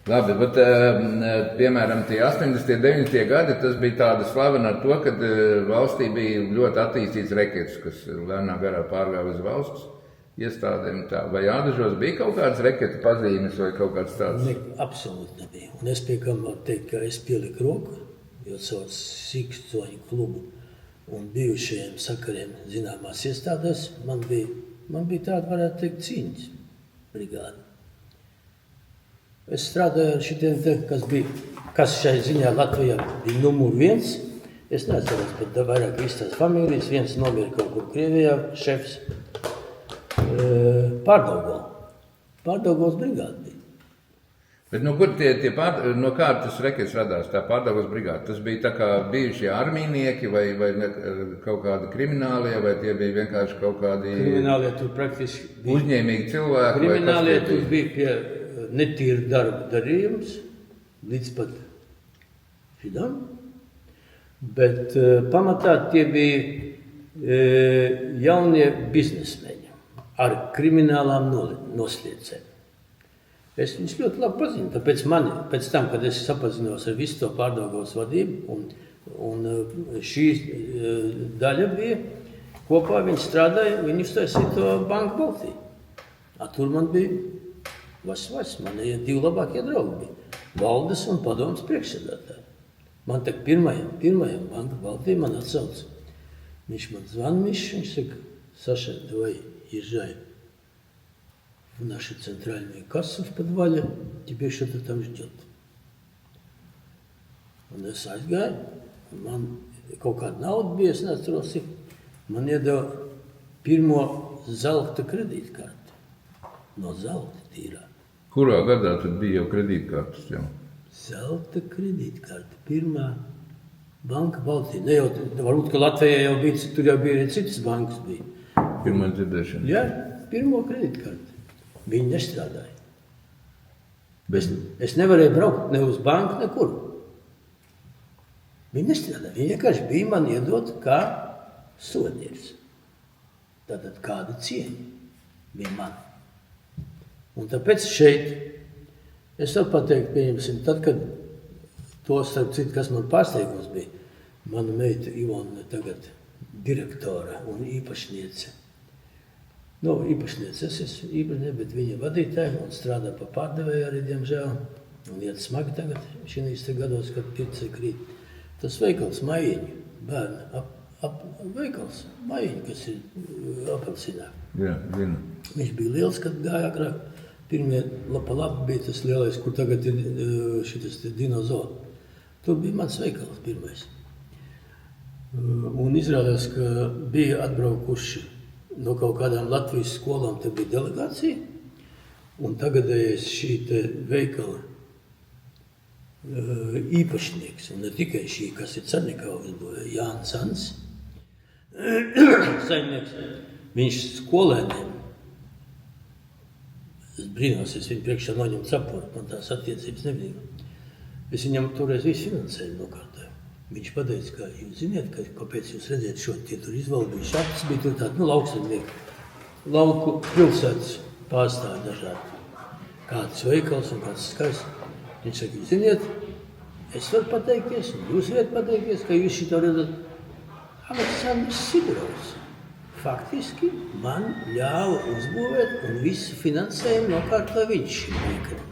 Labi, bet, piemēram, tie 80. 90. gadi, tas bija tāda slavena ar to, ka valstī bija ļoti attīstīts reketis, kas lēnā garā pārgāja uz valsts iestādēm. Vai Ādažos bija kaut kādas reketa pazīmes vai kaut kāds tāds? Absolūti nebija. Un es pie kam varu teikt, ka es pieliku roku, jo caur Sikstoņu klubu un bijušajiem sakariem zināmās iestādēs man bija tāda, varētu teikt, cīņas brigāde. Es strādāju ar šitiem te, kas šai ziņā Latvijā bija numur 1. Es neatceros, bet vairāk visas tās familijas. Viens nomira kaut kur Krievijā, šefs. Pārdaugavas brigāde bija. Bet no kur no kā tas rekets radās, tā Pārdaugavas brigāde? Tas bija tā kā bijušie armīnieki vai kaut kādi kriminālie, vai tie bija vienkārši kaut kādi Kriminālie tur praktiski bija. Uzņēmīgi cilvēki? Kriminālie tur bija pie netīra darba darījums, līdz pat šidam, bet pamatā tie bija jaunie biznesmeņi ar kriminālām nosliecēm. Es viņus ļoti labi pazinu, tāpēc pēc tam, kad es sapazinos ar visu to Pārdaugavas vadību, un šī daļa bija, kopā viņi strādāja, viņi uztaisīja to Banku Baltiju. Tur man bija Vas, man 2 labākie draugi bija. Valdes un padomas priekšsēdētāji. Man tak pirmajam Banka Baltija man atsauca. Viņš man zvan, viņš saka, Saša, давай езжай в нашу центральную кассу в подвале, тебе что-то там ждет. Un es aizgāju, man kaut kāda nauda bija, es neatceros, man iedeva pirmo zelta kredītkarti. No zelta tīrā. Kurā gadā tad bija jau kredītkartes jau? Zelta kredītkarti, pirmā Banka Baltija. Ne jau, varbūt, ka Latvijā jau bija, tur jau bija arī citas bankas bija. Pirmā dzirdēšana? Jā, pirmo kredītkarti. Viņi nestrādāja. Es nevarēju braukt ne uz banku, nekur. Viņi nestrādāja. Viņi vienkārši bija man iedot kā sodieris. Tātad kāda cieņa bija man. Un tāpēc šeit es varu pateikt, pieņemsim, tad, kad to starp citu, kas man pārsteigums bija, mana meita Ivona tagad direktore un īpašniece. Īpašniece, es esmu īpašniece, bet viņa vadītāja un strādā pa pārdevēju arī, diemžēl. Un iet smagi tagad, šinīs te gados, kad pirce krīt. Tas veikals Maiņi, bērni, veikals Maiņi, kas ir apelsinā. Jā, zinu. Viņš bija liels, kad gāja agrāk. Pirmie pa labi bija tas lielais, kur tagad ir šitas dinozori. Tur bija mans veikals pirmais. Un izrādās, ka bija atbraukuši no kaut kādām Latvijas skolām, te bija delegācija. Un tagadējais šī te veikala īpašnieks, un ne tikai šī, kas ir Cernikavas, Jānis Ans, saimnieks, viņš skolēniem, es brīnos, es viņu priekšā noņemt saprotu, man tās attiecības nebija. Es viņam toreiz visu finansēju nokārtāju. Viņš pateica, ka jūs ziniet, kāpēc jūs redziet šo, tie tur izvaldījuši aktis, bija tur tādi, lauksaimnieki, lauku pilsētas pārstāvi dažādi. Kāds veikals un kāds skaists. Viņš saka, jūs ziniet, es varu pateikties, un jūs varat pateikties, ka jūs šito redzat. Aleksandrs Sidorovs faktiski man ļāva uzbūvēt un visu finansējumu nokārtā viņš šim veikalam.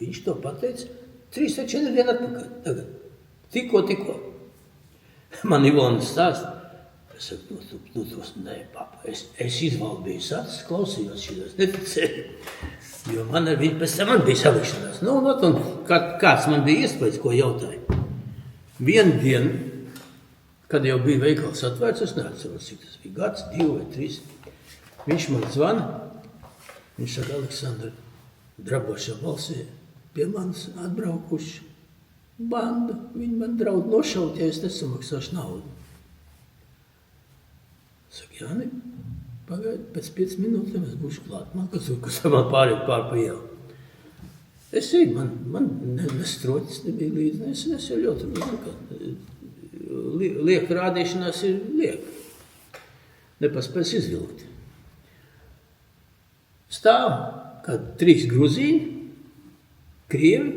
Viņš to pateica 3 vai 4 dienu atpakaļ. Tagad. Tikko. Man Ivona stāsta. Es saku, nē, papa, es izvaldīju acis, klausījos šitos, neticēju. Jo man ar viņu pēc tam man bija salikšanās. Un kāds man bija iespējas, ko jautāja. Vienu dienu, kad jau bija veikals atvērts, es neatceros, cik tas bija gads, 2 vai 3. Viņš man zvana, viņš saka, Aleksandra, drabošā balsī, pie manis atbraukuši banda, viņi man draud nošaut, ja es nesamaksāšu naudu. Saka, Jāni, pagaidi, pēc 5 minūtēm es būšu klāt. Man kas man pār pa ielu. Es eju, man nestroķis nebija līdzi. Es jau ļoti zinu, ka lieka rādīšanās ir lieka. Nepaspēs izvilkt. Stāv, kad 3 gruzīņi, krievi,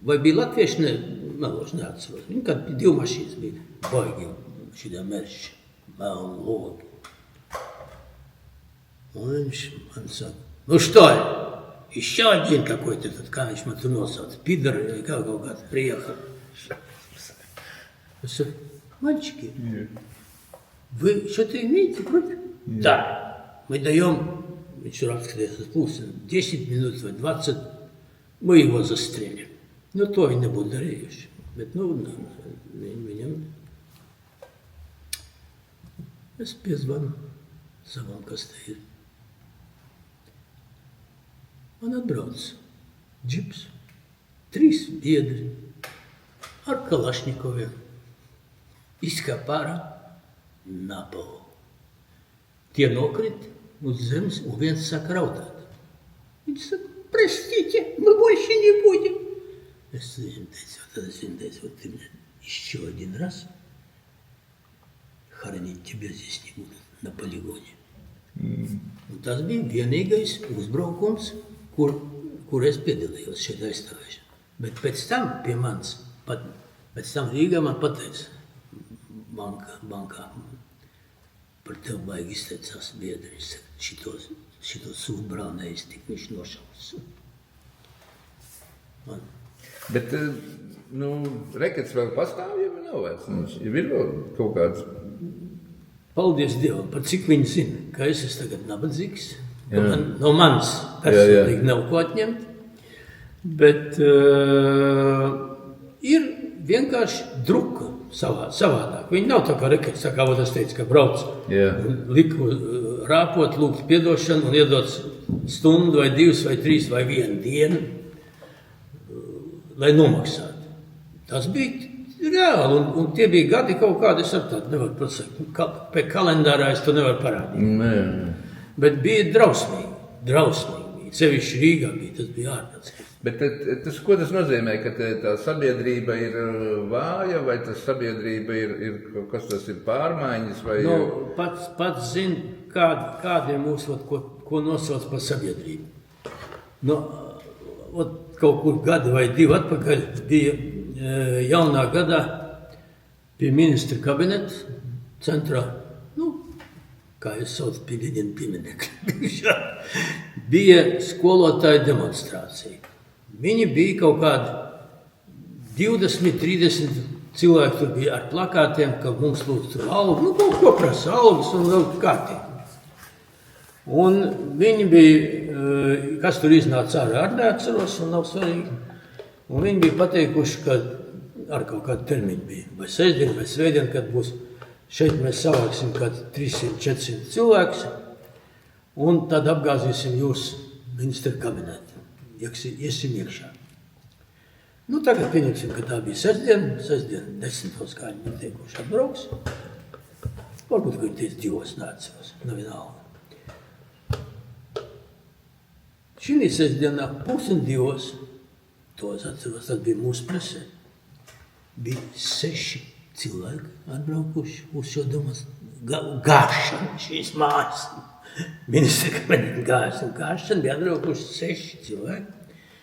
vai bija latvieši, meloši neatceros. Viņi kad 2 mašīnas bija, baigi šitie merši, melni logi. Un viņš man saka, nu štai, еще один какой-то, kā viņš man tur nosauca, pidar, kaut kāds приехал. Я говорю, мальчики, вы что-то имеете против? Да, мы даем, viņš rakstījās uz pulsi, 10 minūtes vai 20, мы его застрелим. Nu, to viņi nebūtu darījuši, bet, viņam, es piezvanu savam, kas te ir. Man atbrauc džips, 3 biedri ar kalašņikoviem. Izkāpa ārā nabalu. Tie nokrit uz zemes un viens saka raudāt. Viņš saka, простите, мы больше не будем. Es viņam teicu, вот ты мне еще один раз хоронить тебя здесь не будут на полигоне. Un tas bija vienīgais uzbraukums, kur es piedalījos šeit aizstāvēšanā. Bet pēc tam pie manis, pēc tam Rīgā man pateica bankā, par tev baigi izteicās biedri, šitos uzbraunējis, tik viņš nošaus. Bet, rekets vēl pastāv, ja nav vairs? Ja ir vēl kaut kāds? Paldies Dievam, par cik viņi zina, ka es esmu tagad nabadzīgs. No manis personīgi nav ko atņemt. Bet ir vienkārši druka savādāk. Viņi nav tā kā rekets, tā kā es teicu, ka brauc liku rāpot, lūgt piedošanu un iedot stundu vai 2 vai 3 vai 1 dienu, lai nomaksātu. Tas bija reāli, un tie bija gadi kaut kādi, es ar tādu nevaru pasakt. Pēc kalendārā es to nevaru parādīt. Bet bija drausmīgi. Sevišķi Rīgā bija, tas bija ārprāts. Bet ko tas nozīmē, ka tā sabiedrība ir vāja, vai tas sabiedrība ir kas tas ir pārmaiņas? Vai... Pats zina, kādi ir mūsu, ko nosauc par sabiedrību. Kaut kur gadu vai 2 atpakaļ bija jaunā gadā pie ministra kabineta centrā, kā es saucu, pie Leņina pieminekļa, bija skolotāja demonstrācija. Viņi bija kaut kādi 20-30 cilvēki, tur bija ar plakātiem, ka mums lūdz tur algu, kaut ko prasa algas un vēl kārtīgi. Un viņi bija, kas tur iznāca ārā, arī neatceros un nav svarīgi. Un viņi bija pateikuši, ka ar kaut kādu termiņu bija, vai sestdien, vai svētdien, kad būs šeit mēs savāksim kādu 300-400 cilvēkus, un tad apgāzīsim jūs ministra kabinetu, iesim iekšā. Tagad pieņemsim, ka tā bija sestdien 10. kā viņi teikuši atbrauks. Varbūt, ka viņi teica 2, neatceros, nav vienalga. Šī sestdienā 1:30, to es atceros, tad bija mūsu presē, bija 6 cilvēki atbraukuši uz šo gāšanu, šīs mājas. Ministra kabineta gāšana bija atbraukuši 6 cilvēki.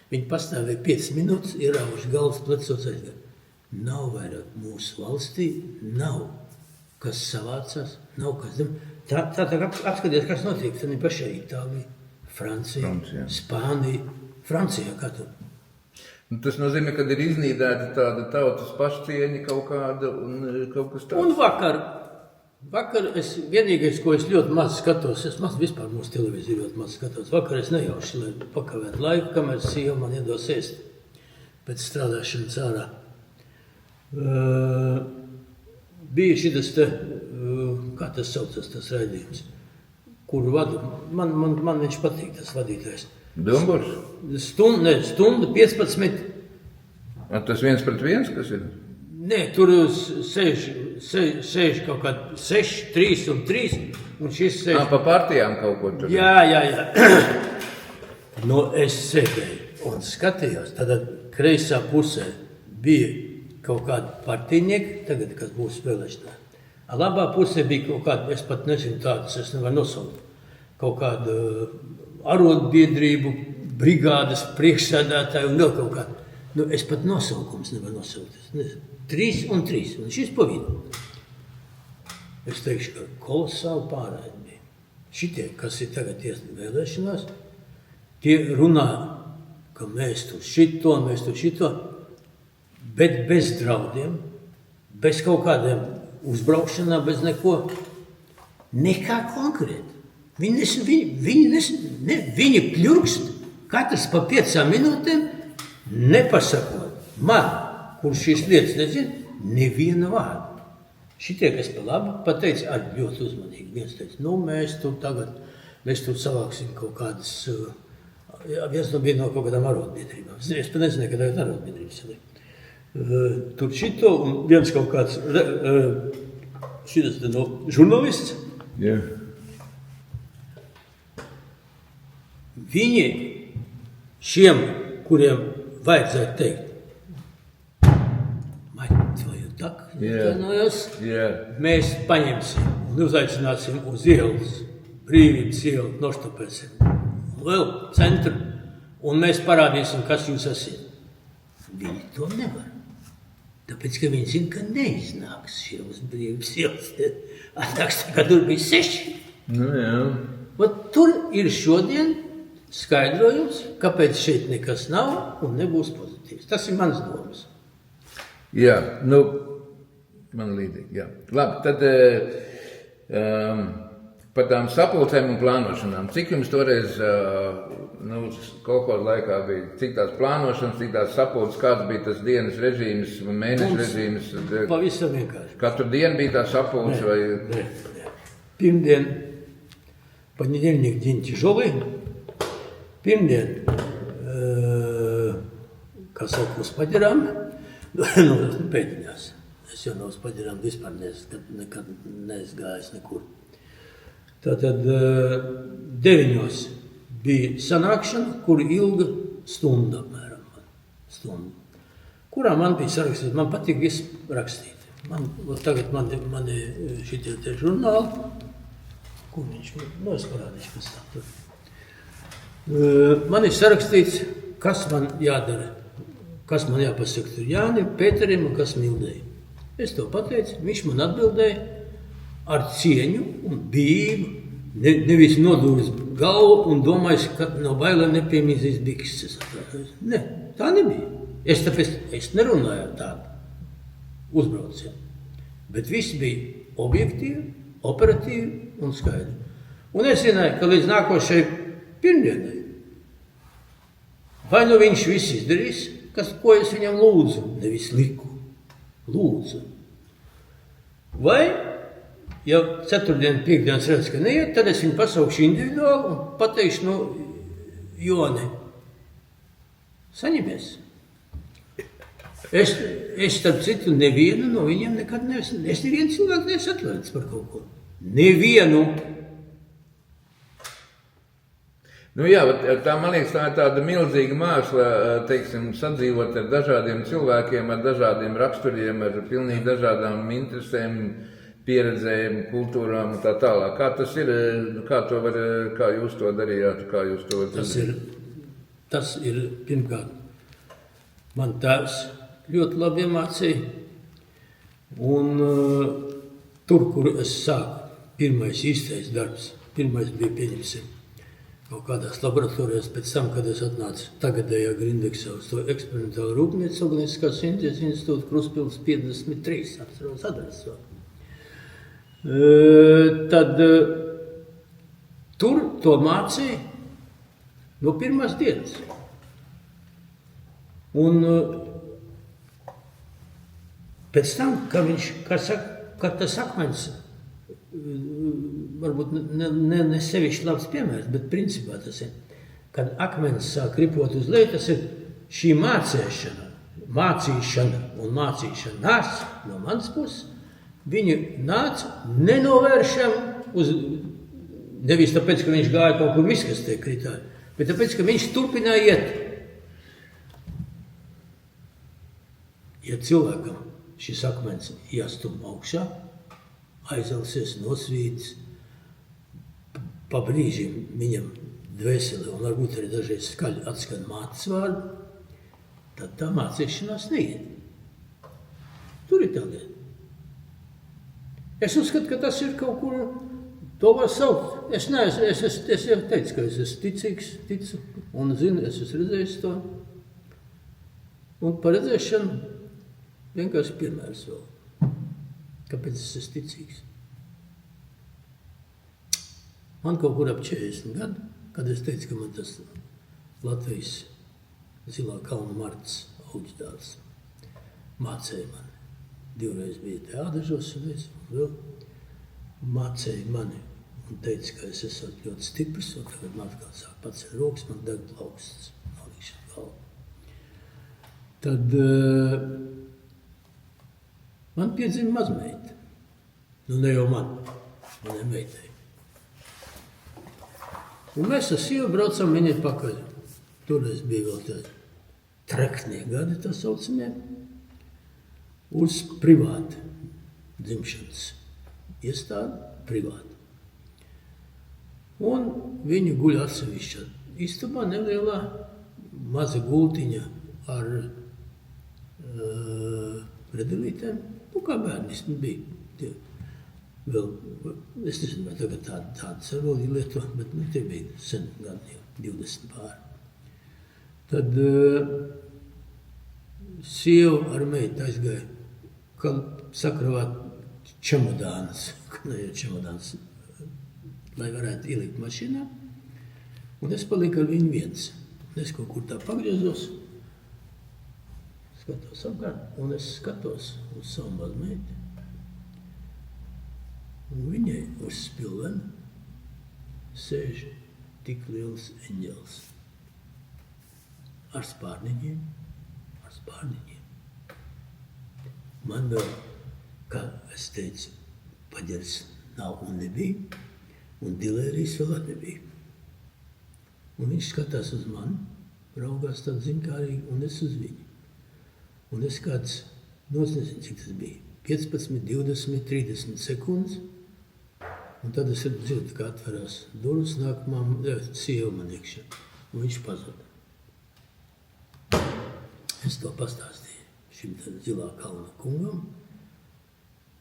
Viņi pastāvēja 5 minūtes, ierauši galvas plecos aizgāja. Nav vairāk mūsu valstī, nav kas savācās, nav kas dem. Tā apskaties, kas notiek, tad ir pašai Itālija, Francija, Spānija, Francijā kā tur. Tas nozīmē, ka ir iznīdēta tāda tautas pašcieņa kaut kāda un kaut kas tāds. Un vakar es vienīgais, ko es ļoti maz skatos, es vispār mūsu televīziju ļoti maz skatos. Vakar es nejauši, lai pakavētu laiku, kamēr sieva man iedos ēst pēc strādāšanas ārā. bija šitas te, kā tas saucas, tas raidījums, kuru vadu. Man viņš patīk, tas vadītājs. Dumburs? Stundu 15. Tas 1-1, kas ir? Nē, tur sēž kaut kādi 6, 3 un 3, un šis sēž... Pa partijām kaut ko tur? Jā. Nu, es sēdēju un skatījos, tad kreisā pusē bija kaut kādi partijnieki, tagad, kas būs vēlēšanā. Labā pusē bija kaut kādi, es pat nezinu tādus, es nevaru nosaukt, kaut kādu arotbiedrību, brigādes priekšsēdētāju un vēl kaut kādu. Nu, es pat nosaukums nevaru nosaukt. 3 un 3, un šis pa vidu. Es teikšu, ka kolosāli pārēdi bija. Šitie, kas ir tagad vēlēšanās, tie runā, ka mēs tur šito, bet bez draudiem, bez kaut kādiem uzbraukšanām, bez neko, nekā konkrēti. Viņi pļurkst, katrs pa 5 minūtēm, nepasakot man, kurš šīs lietas nezina, neviena vārda. Šitie, kas pa labi pateica, arī ļoti uzmanīgi. Viens teica, mēs tur savāksim kaut kādas, viens no bija no kaut kādām arotbiedrībām. Es pat nezinu, ka tagad arotbiedrības ir. Tur šito, un viens kaut kāds, šitas no žurnālists. Yeah. Viņi šiem, kuriem vajadzētu teikt, mēs paņemsim un uzaicināsim uz ielas, Brīvības ielu, noštapēsim vēl centru, un mēs parādīsim, kas jūs esat. Viņi to nevar. Tāpēc, ka viņi zina, ka neiznāks šie uz Brīvības ielas. Atnāks, ka tur bija 6. Nu, jā. Vat tur ir šodien skaidrojums, kāpēc šeit nekas nav un nebūs pozitīvs. Tas ir mans domas. Jā, nu, man līdzīgi, jā. Labi, tad par tām sapulcēm un plānošanām. Cik jums toreiz, kaut kādā laikā bija, cik tās plānošanas, cik tās sapulces, kāds bija tas dienas režīms, mēneša režīms? Pavisam vienkārši. Katru dienu bija tā sapulce vai? Nē. Pirmdien, понедельник день тяжелый. Pirmdien, kā saka, uz paģirām, pēdiņās. Es jau no uz paģirām vispār nekad neesgājis nekur. Tātad 9 bija sanākšana, kur ilga stunda apmēram. Kurā man bija sarakstīt, man patīk visu rakstīt. Tagad man ir šitie te žurnāli, kur viņš, es parādīšu pēc tam tur. Man ir sarakstīts, kas man jādara, kas man jāpasaka tur Jānim, Pēterim un kas Mildei. Es to pateicu, viņš man atbildēja ar cieņu un bijību, nevis nodūris galvu un domājis, ka no bailēm nepiemīzīs bikses. Ne, tā nebija. Es nerunāju ar tādu uzbraucienu, bet viss bija objektīvi, operatīvi un skaidri. Un es zināju, ka līdz nākošai pirmdienai vai nu viņš viss izdarīs, ko es viņam lūdzu, nevis liku, lūdzu. Vai, ja 4. 5. redz, ka neiet, tad es viņu pasaukšu individuāli un pateikšu, Joni, saņemies. Es starp citu, nevienu no viņiem nekad neesmu, es nevienu cilvēku neesmu atklāts par kaut ko. Nevienu. Nu jā, tā, man liekas, tā ir tāda milzīga māksla, teiksim, sadzīvot ar dažādiem cilvēkiem, ar dažādiem raksturiem, ar pilnīgi dažādām interesēm, pieredzēm, kultūrām un tā tālāk. Kā tas ir, kā jūs to darījāt, kā jūs to darījāt? Tas ir pirmkārt, man tēvs ļoti labi iemācīja, un tur, kur es sāku, pirmais īstais darbs, pirmais bija pieņemsim. Kaut kādās laboratorijās pēc tam, kad es atnācu tagadējā Grindeksā uz to eksperimentālu rūpnīcu, Organiskās sintēzes institūta Kruspils 53, atceros adresu. Tad tur to mācīja no pirmās dienas. Un pēc tam, ka viņš, kā saka, ka tas akmens, varbūt ne sevišķi labs piemērs, bet principā tas ir, kad akmens sāk ripot uz leju, tas ir šī mācīšana un mācīšanās no manas puses, viņi nāca nenovēršam uz, nevis tāpēc, ka viņš gāja kaut kur miskastē kritāji, bet tāpēc, ka viņš turpināja iet. Ja cilvēkam šis akmens jāstum augšā, aizelsies, nosvīts, pa brīžiem viņam dvēseli un varbūt arī dažreiz skaļi atskan mātes vārdu, tad tā mācīšanās neiet. Tur ir tā lieta. Es uzskatu, ka tas ir kaut kur, to var saukt. Es jau teicu, ka es esmu ticīgs, ticu un zinu, es esmu redzējis to. Un par redzēšanu vienkārši piemērs vēl. Kāpēc es esmu ticīgs? Man kaut kur ap 40 gadu, kad es teicu, ka man tas Latvijas Zilā kalna Marts Auģidāls mācēja mani. 2 reizes bija te Ādažos un vēl mācēja mani un teica, ka es esmu ļoti stiprs, un tagad man atkal sāk pacelt rokas, man deg plauksts, nolīkšana galva. Tad man piedzima mazmeita. Nu, ne jau manai meitai. Un mēs ar sievu braucam viņai pakaļ. Toreiz bija vēl tādi treknie gadi, tā saucamie, uz privātu dzimšanas iestādi, privātu. Un viņi guļ atsevišķā istabā, nelielā, maza gultiņa ar redelītēm. Nu, kā bērnis bija. Tie vēl, es nezinu, vai tagad tādas ar vēl lieto, bet tie bija sen gadi, jau 20 pāri. Tad sieva ar meitu aizgāja, ka sakravāt čemodānas, lai varētu ielikt mašīnā. Un es paliku ar viņu viens. Es kaut kur tā pagriezos, skatos apkārt, un es skatos uz savu mazmeitu. Un viņai uz spilvena sēž tik liels eņģels. Ar spārniņiem. Man vēl, kā es teicu, paģers nav un nebija, un dilērijas vēl nebija. Un viņš skatās uz mani, raugās tādu zinkārīgi, un es uz viņu. Un es kāds, es nezinu, cik tas bija, 15, 20, 30 sekundes, un tad es dzirdu, kā atverās durvis, nāk sieva man iekšā, un viņš pazuda. Es to pastāstīju šim Zilā kalna kungam.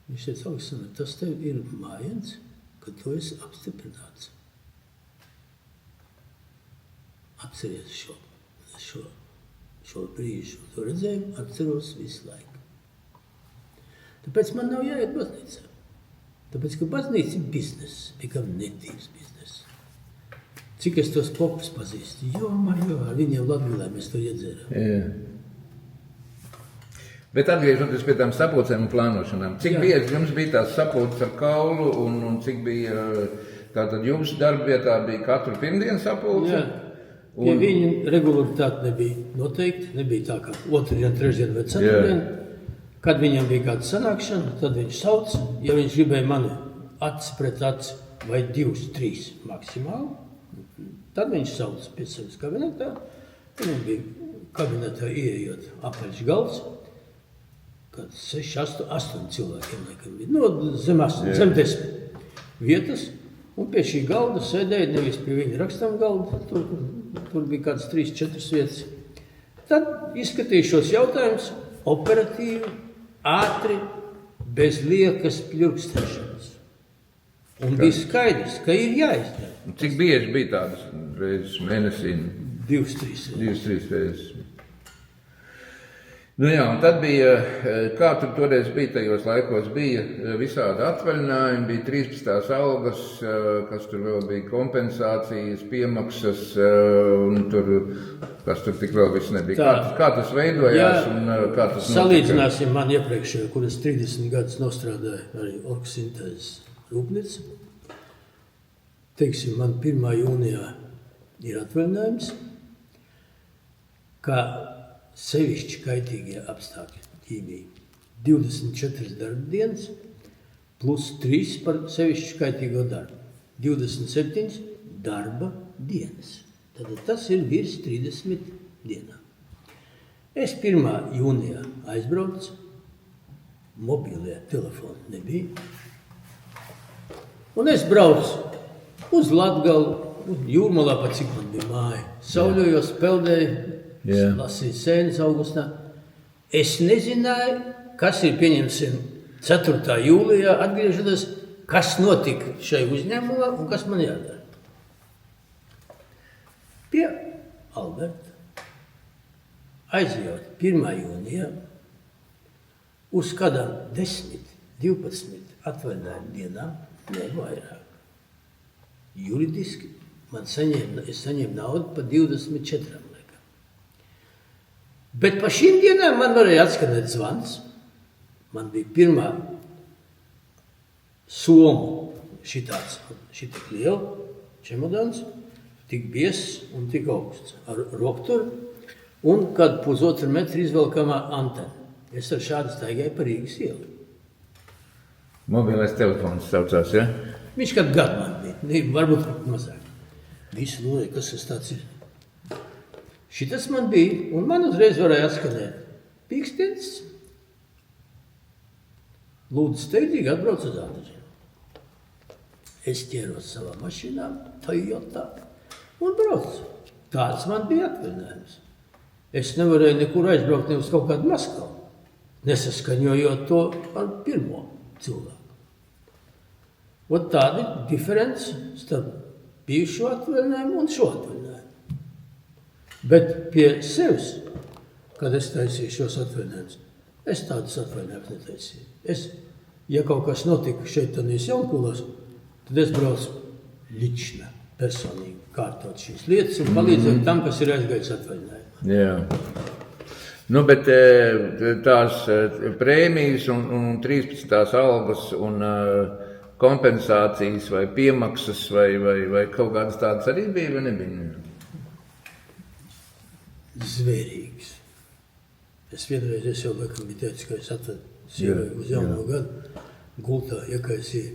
Viņš teica, Aleksandr, tas tev ir mājiens, ka tu esi apstiprināts. Atceries šo brīžu, to redzējumu, atceros visu laiku. Tāpēc man nav jāiet baznīcā. Tāpēc, ka baznīca ir bizness, nekam netīvs bizness. Cik es tos popus pazīstu? Jo, ar viņiem Latvijā mēs to iedzērām. Jā. Bet atgriežoties pie tām sapulcēm un plānošanām, cik bieži jums bija tās sapulces ar kaulu un cik bija tātad jūsu darbvietā bija katru pirmdienu sapulce? Jā, pie viņu regularitāte nebija noteikti, nebija tā kā otrdien, trešdien vai ceturtdien. Kad viņam bija kāda sanākšana, tad viņš sauc, ja viņš gribēja mani aci pret aci vai 2, 3 maksimāli, tad viņš sauc pie sevis kabinetā. Viņam bija kabinetā ieejot apaļš galds, kad 6, 8 cilvēkiem laikam bija, zem 10 vietas, un pie šī galda sēdēja, nevis pie viņa rakstām galda, tur bija kādas 3, 4 vietas. Tad izskatīju šos jautājumus operatīvi, ātri, bez liekas pļurkstēšanas. Un bija skaidrs, ka ir jāizdara. Cik bieži bija tādas reizes mēnesī? 2, 3 reizes. 2, 3 reizes. Nu jā, un tad bija, kā tur toreiz bija, tajos laikos bija visādi atvaļinājumi, bija 13. algas, kas tur vēl bija kompensācijas, piemaksas, un tur, kas tur tik vēl viss nebija. Kā tas veidojās un kā tas notika? Salīdzināsim man iepriekšējo, kuras 30 gadus nostrādāja arī orgsintēzes rūpnīca. Teiksim, man 1. jūnijā ir atvaļinājums, kā sevišķi kaitīgie apstākļi ķīmija. 24 darba dienas plus 3 par sevišķi kaitīgo darbu. 27 darba dienas. Tad tas ir virs 30 dienām. Es 1. jūnijā aizbraucu, mobilie telefoni nebija. Un es braucu uz Latgalu, Jūrmalā, pa cik man bija māja. Sauļojos, peldēju, lasīju sēnes augustā. Es nezināju, kas ir, pieņemsim, 4. jūlijā atgriežoties, kas notika šai uzņēmumā un kas man jādara. Pie Alberta aizjūt 1. jūnijā uz kādām 10, 12 atvaļinājumu dienām, ne vairāk. Juridiski es saņēmu naudu par 24. Bet pa šīm dienām man varēja atskanēt zvans. Man bija 1. somu šitik liela čemodāns, tik biezs un tik augsts ar rokturu un kad 1,5 metru izvelkamā antena. Es ar šādu staigāju pa Rīgas ielu. Mobilais telefons saucās, ja? Viņš kādu gadu man bija, varbūt mazāk. Visi lūdzu, kas tas tāds ir. Šitas man bija, un man uzreiz varēja atskanēt. Pīkstens, lūdzu steidzīgi atbrauc uz Ādažiem. Es ķēros savā mašīnā, Toyota, un braucu. Tāds man bija atvaļinājums. Es nevarēju nekur aizbraukt ne uz kaut kādu Maskavu, nesaskaņojot to ar pirmo cilvēku. Un tāda ir diference starp bijušo atvaļinājumu un šo atvaļinājumu. Bet pie sevis, kad es taisīju šos atvaļinājumus, es tādus atvaļinājumus netaisīju. Ja kaut kas notika šeit tādīs Jaunkulos, tad es braucu lična personīgi kārtot šīs lietas un palīdzēju tam, kas ir aizgājis atvaļinājumā. Jā. Nu, bet tās prēmijas un 13. algas un kompensācijas vai piemaksas vai kaut kādas tādas arī bija vai nebija? Zvērīgs. Es vienreiz jau laikam biju teicis, ka es atvedu sievai uz jauno gadu gultā iekaisīju.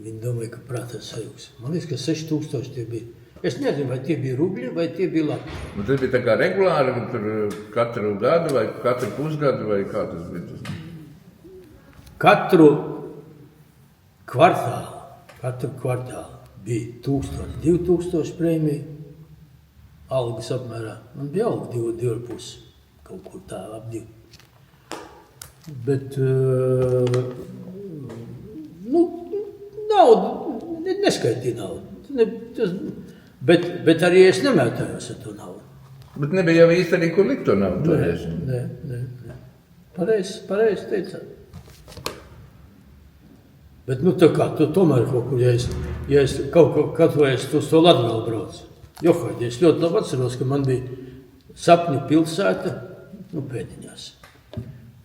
Viņi domāja, ka prātā sajūgs. Man liekas, ka 6000 tie bija. Es nezinu, vai tie bija rubļi, vai tie bija lati. Nu, tas bija tā kā regulāri katru gadu vai katru pusgadu vai kā tas bija? Katru kvartālu bija 1000, 2000 prēmiju. Algas apmērā. Man bija alga 2,5, kaut kur tā ap 2. Bet, naudu, neskaitīja naudu. Bet arī es nemētājos ar to naudu. Bet nebija jau īsti arī, kur likt to naudu? Nē. Pareizi teicāt. Bet, tā kā, tomēr kaut kur, ja es kaut vai es uz to Latgalu braucu. Johaidi, es ļoti labi atceros, ka man bija sapņu pilsēta, pēdiņās,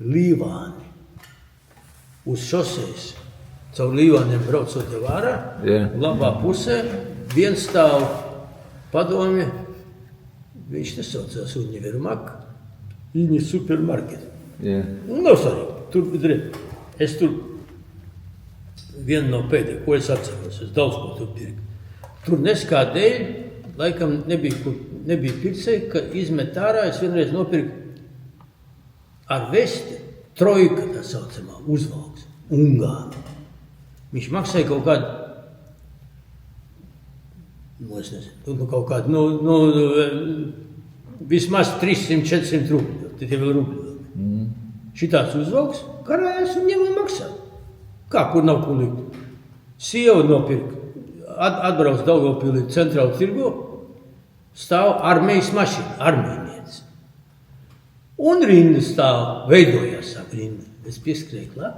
Līvāni. Uz šosejas, caur Līvāniem braucot jau ārā, labā pusē, viens stāv padomja, viņš nesaucās Univermak, viņi supermarket. Nav svarīgi, tur bija es tur vienu no pēdējiem, ko es atceros, es daudz ko tur pirku. Tur neskādēļ, laikam nebija pircēji, ka izmet ārā, es vienreiz nopirku ar vesti, trojka tā saucamā, uzvalks, Ungāri. Viņš maksāja kaut kādu, es nezinu, kaut kādu, vismaz 300-400 rubļu, tad jau vēl rubļu. Šitāds uzvalks, karājās un ņem un maksā. Kā, kur nav ko likt? Sieva nopirka, atbrauc Daugavpilī centrālu tirgu, stāv armijas mašīna, armijniece. Un rinda stāv, veidojās sāk rinda. Es pieskrēju klāt.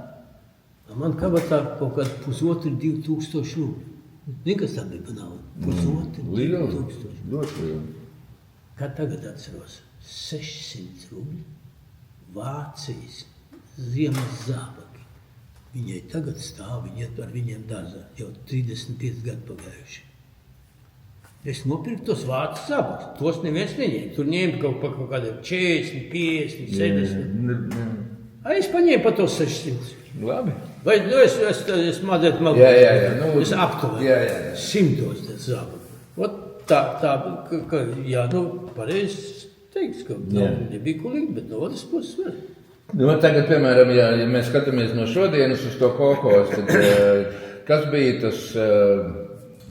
Man kabatā kaut kāda 1,5–2,000 rubļu. Zini, kas tā bija banāla? 1,5–2,000. Ļoti liela. Kā tagad atceros? 600 rubļu. Vācijas ziemas zābaki. Viņai tagad stāv, viņi iet ar viņiem dārzā. Jau 35 gadu pagājuši. Es nopirku tos vācu zābakus. Tos neviens neņēma. Tur ņēma kaut kādiem 40, 50, 70. Es paņēmu pa tos 600. Labi. Vai es mazliet malu? Jā. Nu, es aptuveni. Jā. 100 tas zābakus. Ot tā, jā, pareizi teiks, ka nebija ko likt, bet no otras puses var. Nu, tagad, piemēram, ja mēs skatāmies no šodienas uz to kolhos, tad kas bija tas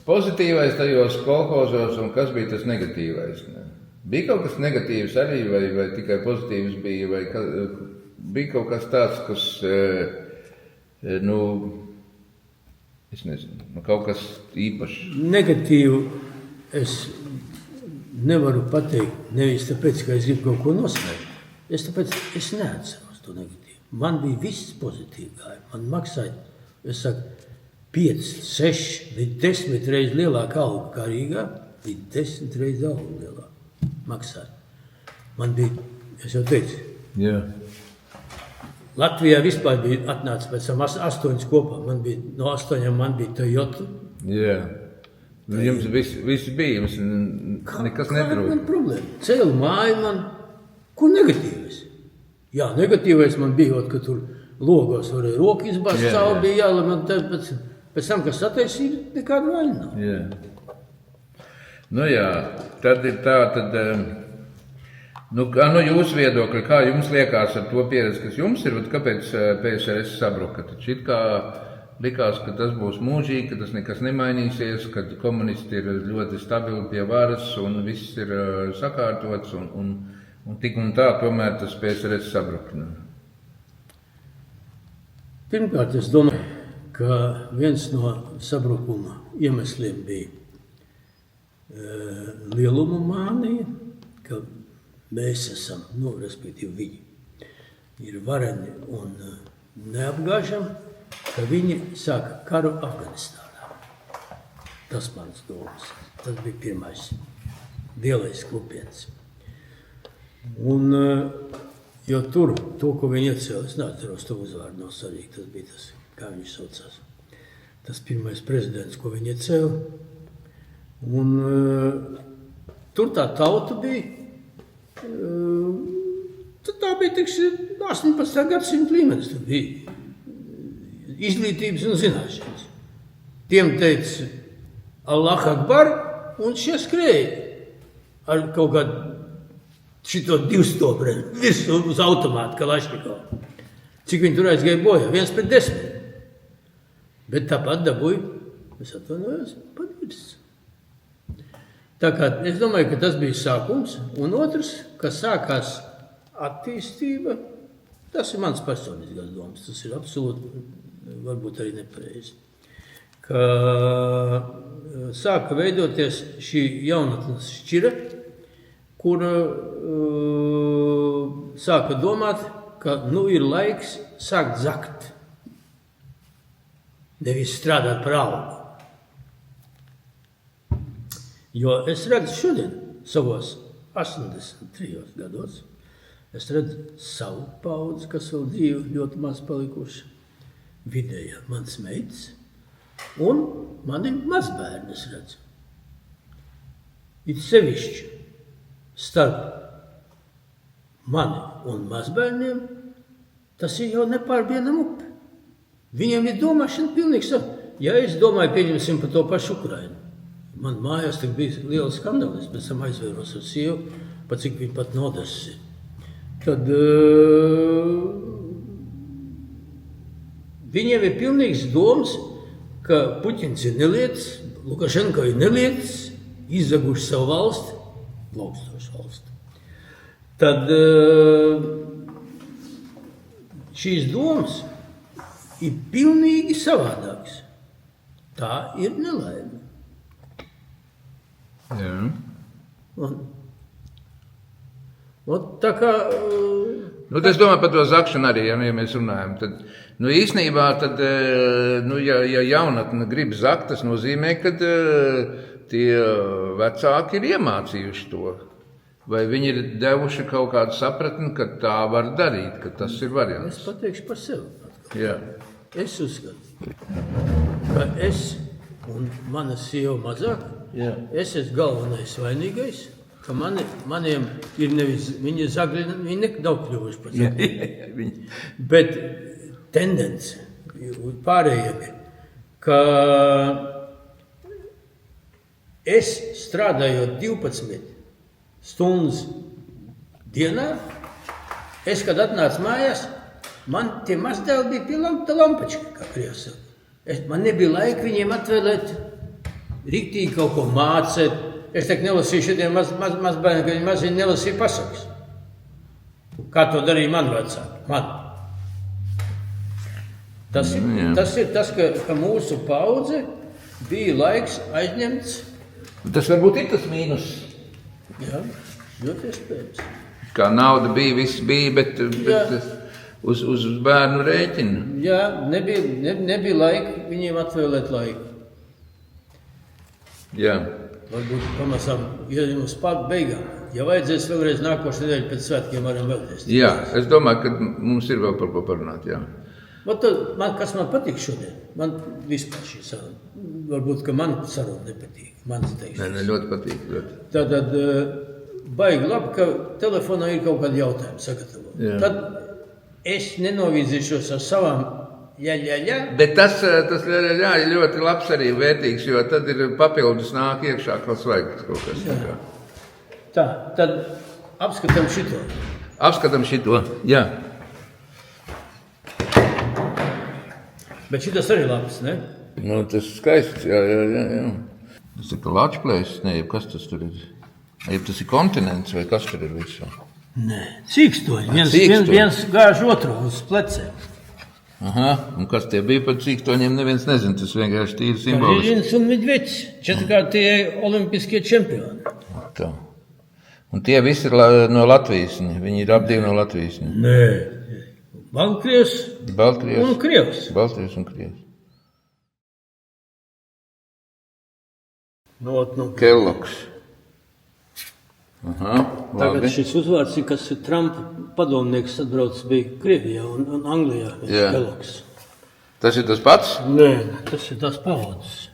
pozitīvais tajos kolhozos un kas bija tas negatīvais? Ne? Bija kaut kas negatīvs arī vai tikai pozitīvs bija? Vai bija kaut kas tāds, kas, es nezinu, kaut kas īpašs? Negatīvu es nevaru pateikt, nevis tāpēc, ka es gribu kaut ko nosvērt. Es neatceros to negatīvu. Man bija viss pozitīvi gāja. Man maksāja, es saku, 5, 6, bija 10 reizes lielāka alga kā Rīgā, bija 10 reizes alga lielāka maksāja. Man bija, es jau teicu, Latvijā vispār bija atnāca pēc tam 8 kopā. Man bija, no 8 man bija Toyota. Jā. Jums visi bija, jums nekas netrūka. Kāda man problēma? Cēlu māju man, kur negatīvais? Jā, negatīvais man bija, ka tur logos varēja roku izbāzt cauri, bija jāla, man pēc tam, kas sataisīja, nekāda vaļa nav. Jā. Nu jā, tad ir tā, no jūsu viedokļa, kā jums liekas ar to pieredzi, kas jums ir, kāpēc PSRS sabruka? Taču it kā likās, ka tas būs mūžīgi, ka tas nekas nemainīsies, ka komunisti ir ļoti stabili pie varas un viss ir sakārtots un tik un tā tomēr tas PSRS sabruka. Pirmkārt, es domāju, ka viens no sabrukuma iemesliem bija lieluma mānija, ka mēs esam, respektīvi viņi ir vareni un neapgāžami, ka viņi sāka karu Afganistānā. Tas mans domas. Tas bija pirmais lielais klupiens. Un, jo tur, to, ko viņi iecēla, es neatceros to uzvārdu no svarīgi, tas bija tas, kā viņš saucās. Tas pirmais prezidents, ko viņi iecēla. Un tur tā tauta bija, tā bija, teiksim, 18. gadsimta līmenis, tur bija izglītības un zināšanas. Tiem teica Allah Akbar, un šie skrēja ar kaut kādu šito 200 visu uz automātu Kalašņikovu. Cik viņi tur aizgāja bojā? 1-10. Bet tāpat dabūja, es atvainojos, padīrs. Tā kā es domāju, ka tas bija sākums, un otrs, ka sākās attīstība, tas ir mans personīgās domas, tas ir absolūti, varbūt arī nepareizi. Ka sāka veidoties šī jaunatnes šķira, kur sāka domāt, ka ir laiks sākt zakt. Nevis strādāt par algu. Jo es redzu šodien, savos 83 gados, es redzu savu paudzi, kas vēl dzīvi ļoti maz palikuši. Vidējā mans meitas un mani mazbērni, es redzu. It sevišķi starp mani un mazbērniem, tas ir jau nepārbienam upe. Viņiem ir domāšana pilnīgi sava. Ja es domāju, pieņemsim par to pašu Ukrainu. Man mājās tik bija liela skandāla, es pēc tam aizvēros ar sievu, pa cik viņi pat nodesis ir. Tad viņiem ir pilnīgs domas, ka Puķins ir nelietis, Lukašenko ir nelietis, izzaguši savu valsti, plaukstošu valsti. Tad šīs domas ir pilnīgi savādākas. Tā ir nelaime. Jā. Tā kā... Nu, es domāju par to zakšanu arī, ja mēs runājam. Tad, īstenībā, tad, ja jaunatne grib zakt, tas nozīmē, ka tie vecāki ir iemācījuši to. Vai viņi ir devuši kaut kādu sapratni, ka tā var darīt, ka tas ir variants. Es pateikšu par sevi. Jā. Es uzskatu, ka es un mana sieva mazāk, es esmu galvenais vainīgais, ka maniem ir nevis, viņi zagļi, viņi nav kļuvuši par zagļi. Bet tendence pārējiem ir, ka es strādājot 12 stundas dienā, es, kad atnācu mājās, man tie mazdēli bija pie lampačka, kā krievs saka. Man nebija laika viņiem atvēlēt riktīgi kaut ko mācēt. Es teiktu, nelasīju šodien mazbērni, ka viņi maziņi nelasīja pasakas. Kā to darīja man vecāki? Man. Tas ir tas, ka mūsu paudze bija laiks aizņemts. Tas varbūt ir tas mīnus. Jā, ļoti iespējams. Kā nauda bija, viss bija, bet uz bērnu rēķina. Jā, nebija laika viņiem atvēlēt laiku. Jā. Varbūt pamazām, ja mums pār beigām. Ja vajadzēs vēlreiz nākošu nedēļu pēc svētkiem, varam vēlreiz. Jā, es domāju, ka mums ir vēl par ko parunāt, jā. Kas man patīk šodien? Man vispār šī saruna. Varbūt, ka man saruna nepatīk. Nē, ļoti patīk. Ļoti. Tātad baigi labi, ka telefonā ir kaut kādi jautājumi sagatavot. Tad es nenovīdzīšos ar savām Bet tas ir ļoti labs arī vērtīgs, jo tad ir papildus nāk iekšā, kas vajag kaut kas. Tā, tad apskatām šito. Apskatām šito, jā. Bet šitas arī labs, ne? Nu, tas skaists, jā. Tas ir Latvijas, ne, kas tas tur ir? Tas ir kontinents vai kas tur ir visu? Nē, cīkstoņi. Viens gāž otru uz plecēm. Aha, un kas tie bija par cīkstoņiem, neviens nezin, tas vienkārši tīri simboliski. Karīžins un Medveķis, tie olimpiskie čempioni. Tā. Un tie visi ir no Latvijas, viņi ir apdivi no Latvijas. Nē, Baltkrievs un Krievs. Baltkrievs un Krievs. Kellogs. Aha, tagad šis uzvārds ir, kas ir Trumpa padomnieks atbraucis bija Krievijā un Anglijā. Kellogs. Tas ir tas pats? Nē, tas ir tās paudzes.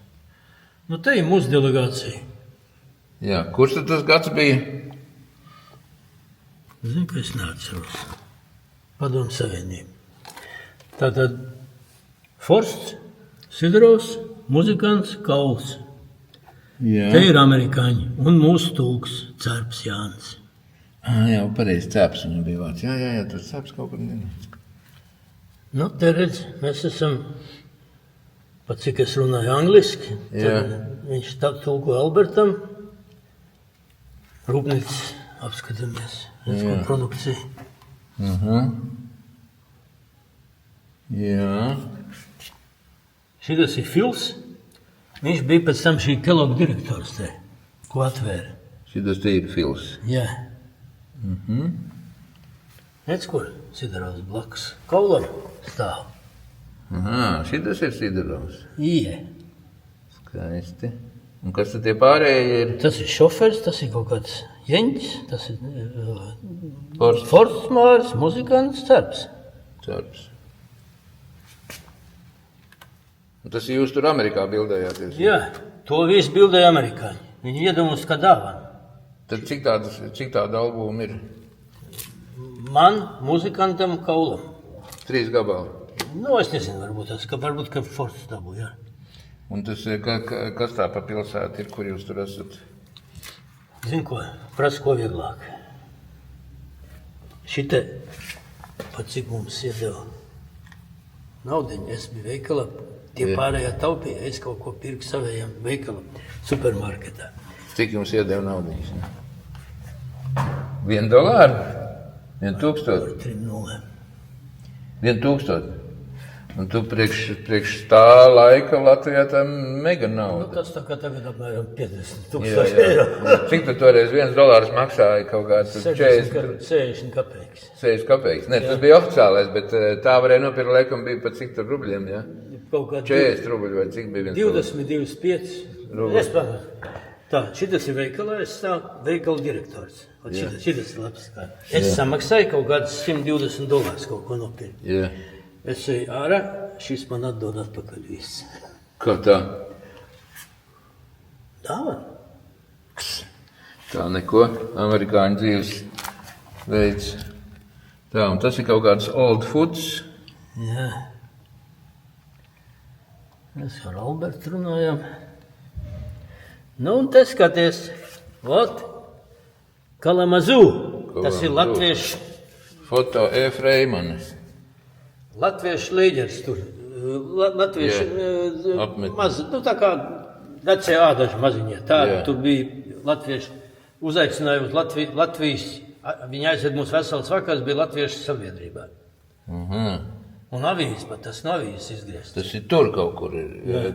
Nu, te ir mūsu delegācija. Jā, kurš tad tas gads bija? Zinu, ka es neatceros. Padomu Savienība. Tātad Forsts, Sidorovs, muzikants, Kauls. Jā. Te ir amerikāņi un mūsu tulks, Cērps Jānis. Jā, pareizi, Cērps viņam bija vārds. Jā, tas Cērps kaut kur nenāca. Nu, te redz, mēs esam, pat cik es runāju angliski, viņš tulko Albertam, rūpnīcas apskatāmies, redz, ko produkcija. Jā. Šitas ir Fils. Viņš bija pēc tam šī Kellogga direktors te, ko atvēra. Šitas te ir Fils. Jā. Redz, kur Sidorovs blakus Kaulam stāv. Šitas ir Sidorovs. Jā. Skaisti. Un kas tad tie pārējie ir? Tas ir šofers, tas ir kaut kāds jeņķis, tas ir Forsts Māris, muzikants, Cērps. Cērps. Un tas jūs tur Amerikā bildējāties? Jā, to visu bildēja amerikāņi. Viņi iedomās, kā dāvana. Tad cik tāda albuma ir? Man, muzikantam, Kaulam. 3 gabali. Nu, es nezinu, varbūt, ka Forsts dabū, jā. Un tas, kas tā pa pilsētu ir, kur jūs tur esat? Zinu, ko? Prasa, ko vieglāk. Šite, pat cik mums iedeva naudiņu, es biju veikalā. Tie pārējā taupīja, es kaut ko pirku savējām veikalam supermarketā. Cik jums iedeva naudiņas? $1? 1000? 3 nulēm. 1000? Un tu priekš tā laika Latvijā tā mega Nu, nauda. tas tā kā tagad apmēram 50 Jā, 000 eiro. Cik tu toreiz $1 maksāja kaut kāds 60 kapeikas. 60 kapeikas? Nē, tas bija oficiālais, bet tā varēja nopirkt, laikam bija pat cik tur rubļiem, jā? Kaut kā 40 rubļi vai cik bija 20, 25. Rubļi. Es pamatu. Tā, šitas ir veikalā, es stāvu veikala direktors. Šitas ir labs. Es samaksāju kaut kādus $120 kaut ko nopirkt. Jā. Es eju ārā, šis man atdod atpakaļ viss. Kā tā? Dāvana. Tā neko, amerikāņu dzīves veids. Tā, un tas ir kaut kāds old foods. Jā. Mēs ar Albertu runājam. Nu, un te skaties, ot, Kalamazū. Tas ir latviešu Foto Efreimani. līderis tur. Latviešu maz, nu tā kā vecie ādaži maziņie. Tā tur bija latviešu uzaicinājums Latvijas, viņi aizved mūs vesels vakars, bija latviešu sabiedrībā. Un avīzes, pat tas nav avīzes izgriezt. Tas ir tur kaut kur.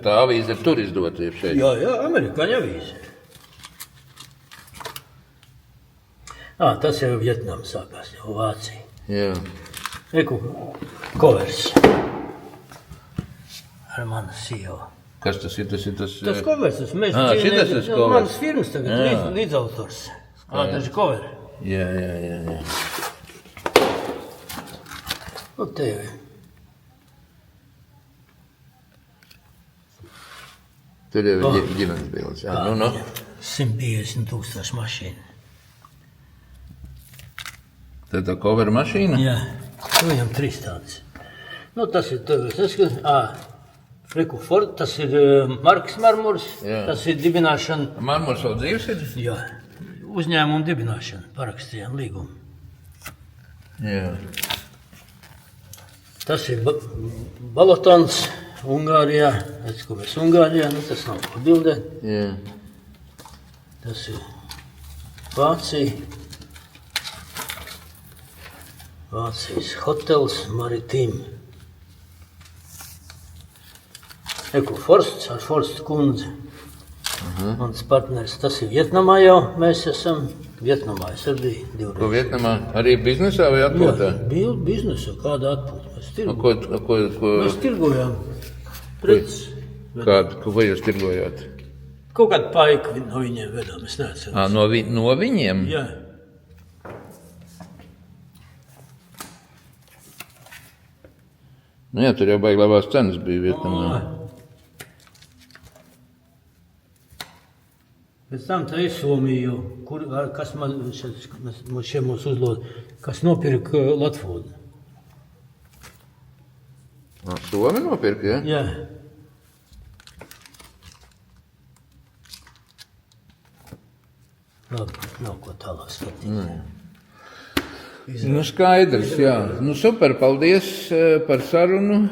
Tā avīze ir tur izdota šeit. Jā, amerikāņu avīze. Tas jau Vietnam sākās, jau Vācija. Jā. Reku, covers. Ar manu sievu. Kas tas ir? Tas covers, tas mēs šitas tas covers. Manas firmas tagad līdzautors. Daži coveri. Jā. Nu, te jau. Tur jau ir ģimenes bildes. Jā, nu. 150,000 mašīnu. Tā tā cover mašīna? Jā, viņam 3 tādas. Nu, tas ir Reku Ford, tas ir Marks Marmurs, tas ir dibināšana. Marmurs vēl dzīves ir? Jā, uzņēmuma dibināšana, parakstījām līgumu. Jā. Tas ir Balotons Ungārijā, redz, ko mēs Ungārijā, nu tas nav ko bildēt. Jā. Tas ir Vācija. Vācijas hotels Maritim. Eku Forsts ar Forsts kundzi. Mans partneris, tas ir Vietnamā jau, mēs esam Vietnamā, es arī biju 2 Ko Vietnamā? Arī biznesā vai atpūtā? Bija biznesā, kāda atpūta. Ko? Mēs tirgojām preces. Ko jūs tirgojāt? Kaut kādu paiku no viņiem vedām, es neatceros. No viņiem? Jā. Nu jā, tur jau baigi labās cenas bija Vietnamā. Pēc tam tā ir Somija, kas man šiem mūs uzlod, kas nopirka Latvūdu. Somi nopirka, ja? Jā. Labi, nav ko tālāk skatīt. Nu skaidrs, jā. Nu super, paldies par sarunu.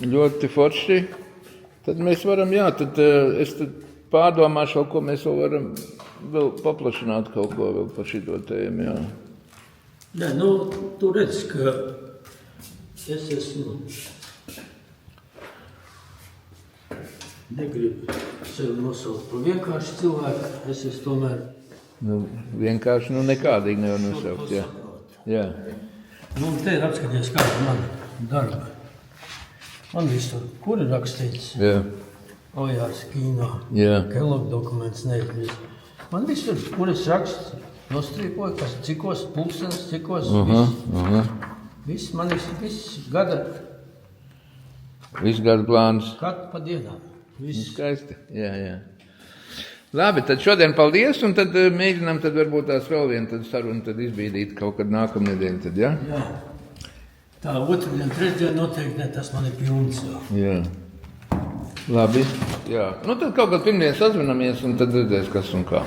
Ļoti forši. Tad mēs varam, es pārdomāšu, ko mēs varam vēl paplašināt kaut ko vēl par šito tēmu, jā. Nē, nu, tu redz, ka es esmu negribu sevi nosaukt par vienkārši cilvēku, es esmu tomēr Vienkārši, nekādīgi nevar nosaukt, jā. Jā. Nu, te ir apskaties, kāda man darba. Man visur, kur ir rakstīts? Jā. Ojārs kino, Kellogg dokuments neizmirst. Man visur, kur es rakstu, nostrīpoju, kas cikos, pulkstenis, cikos, viss, man viss gada. Viss gada plāns. Katru pa dienām. Viss. Skaisti, jā. Labi, tad šodien paldies, un tad mēģinām tad varbūt tās vēl vienu sarunu tad izbīdīt kaut kad nākamnedēļ, tad, jā? Jā. Tā otrdien, trešdien noteikti ne, tas man ir pilns jau. Jā. Labi, jā. Nu tad kaut kad pirmdien sazvinamies, un tad redzēs, kas un kā.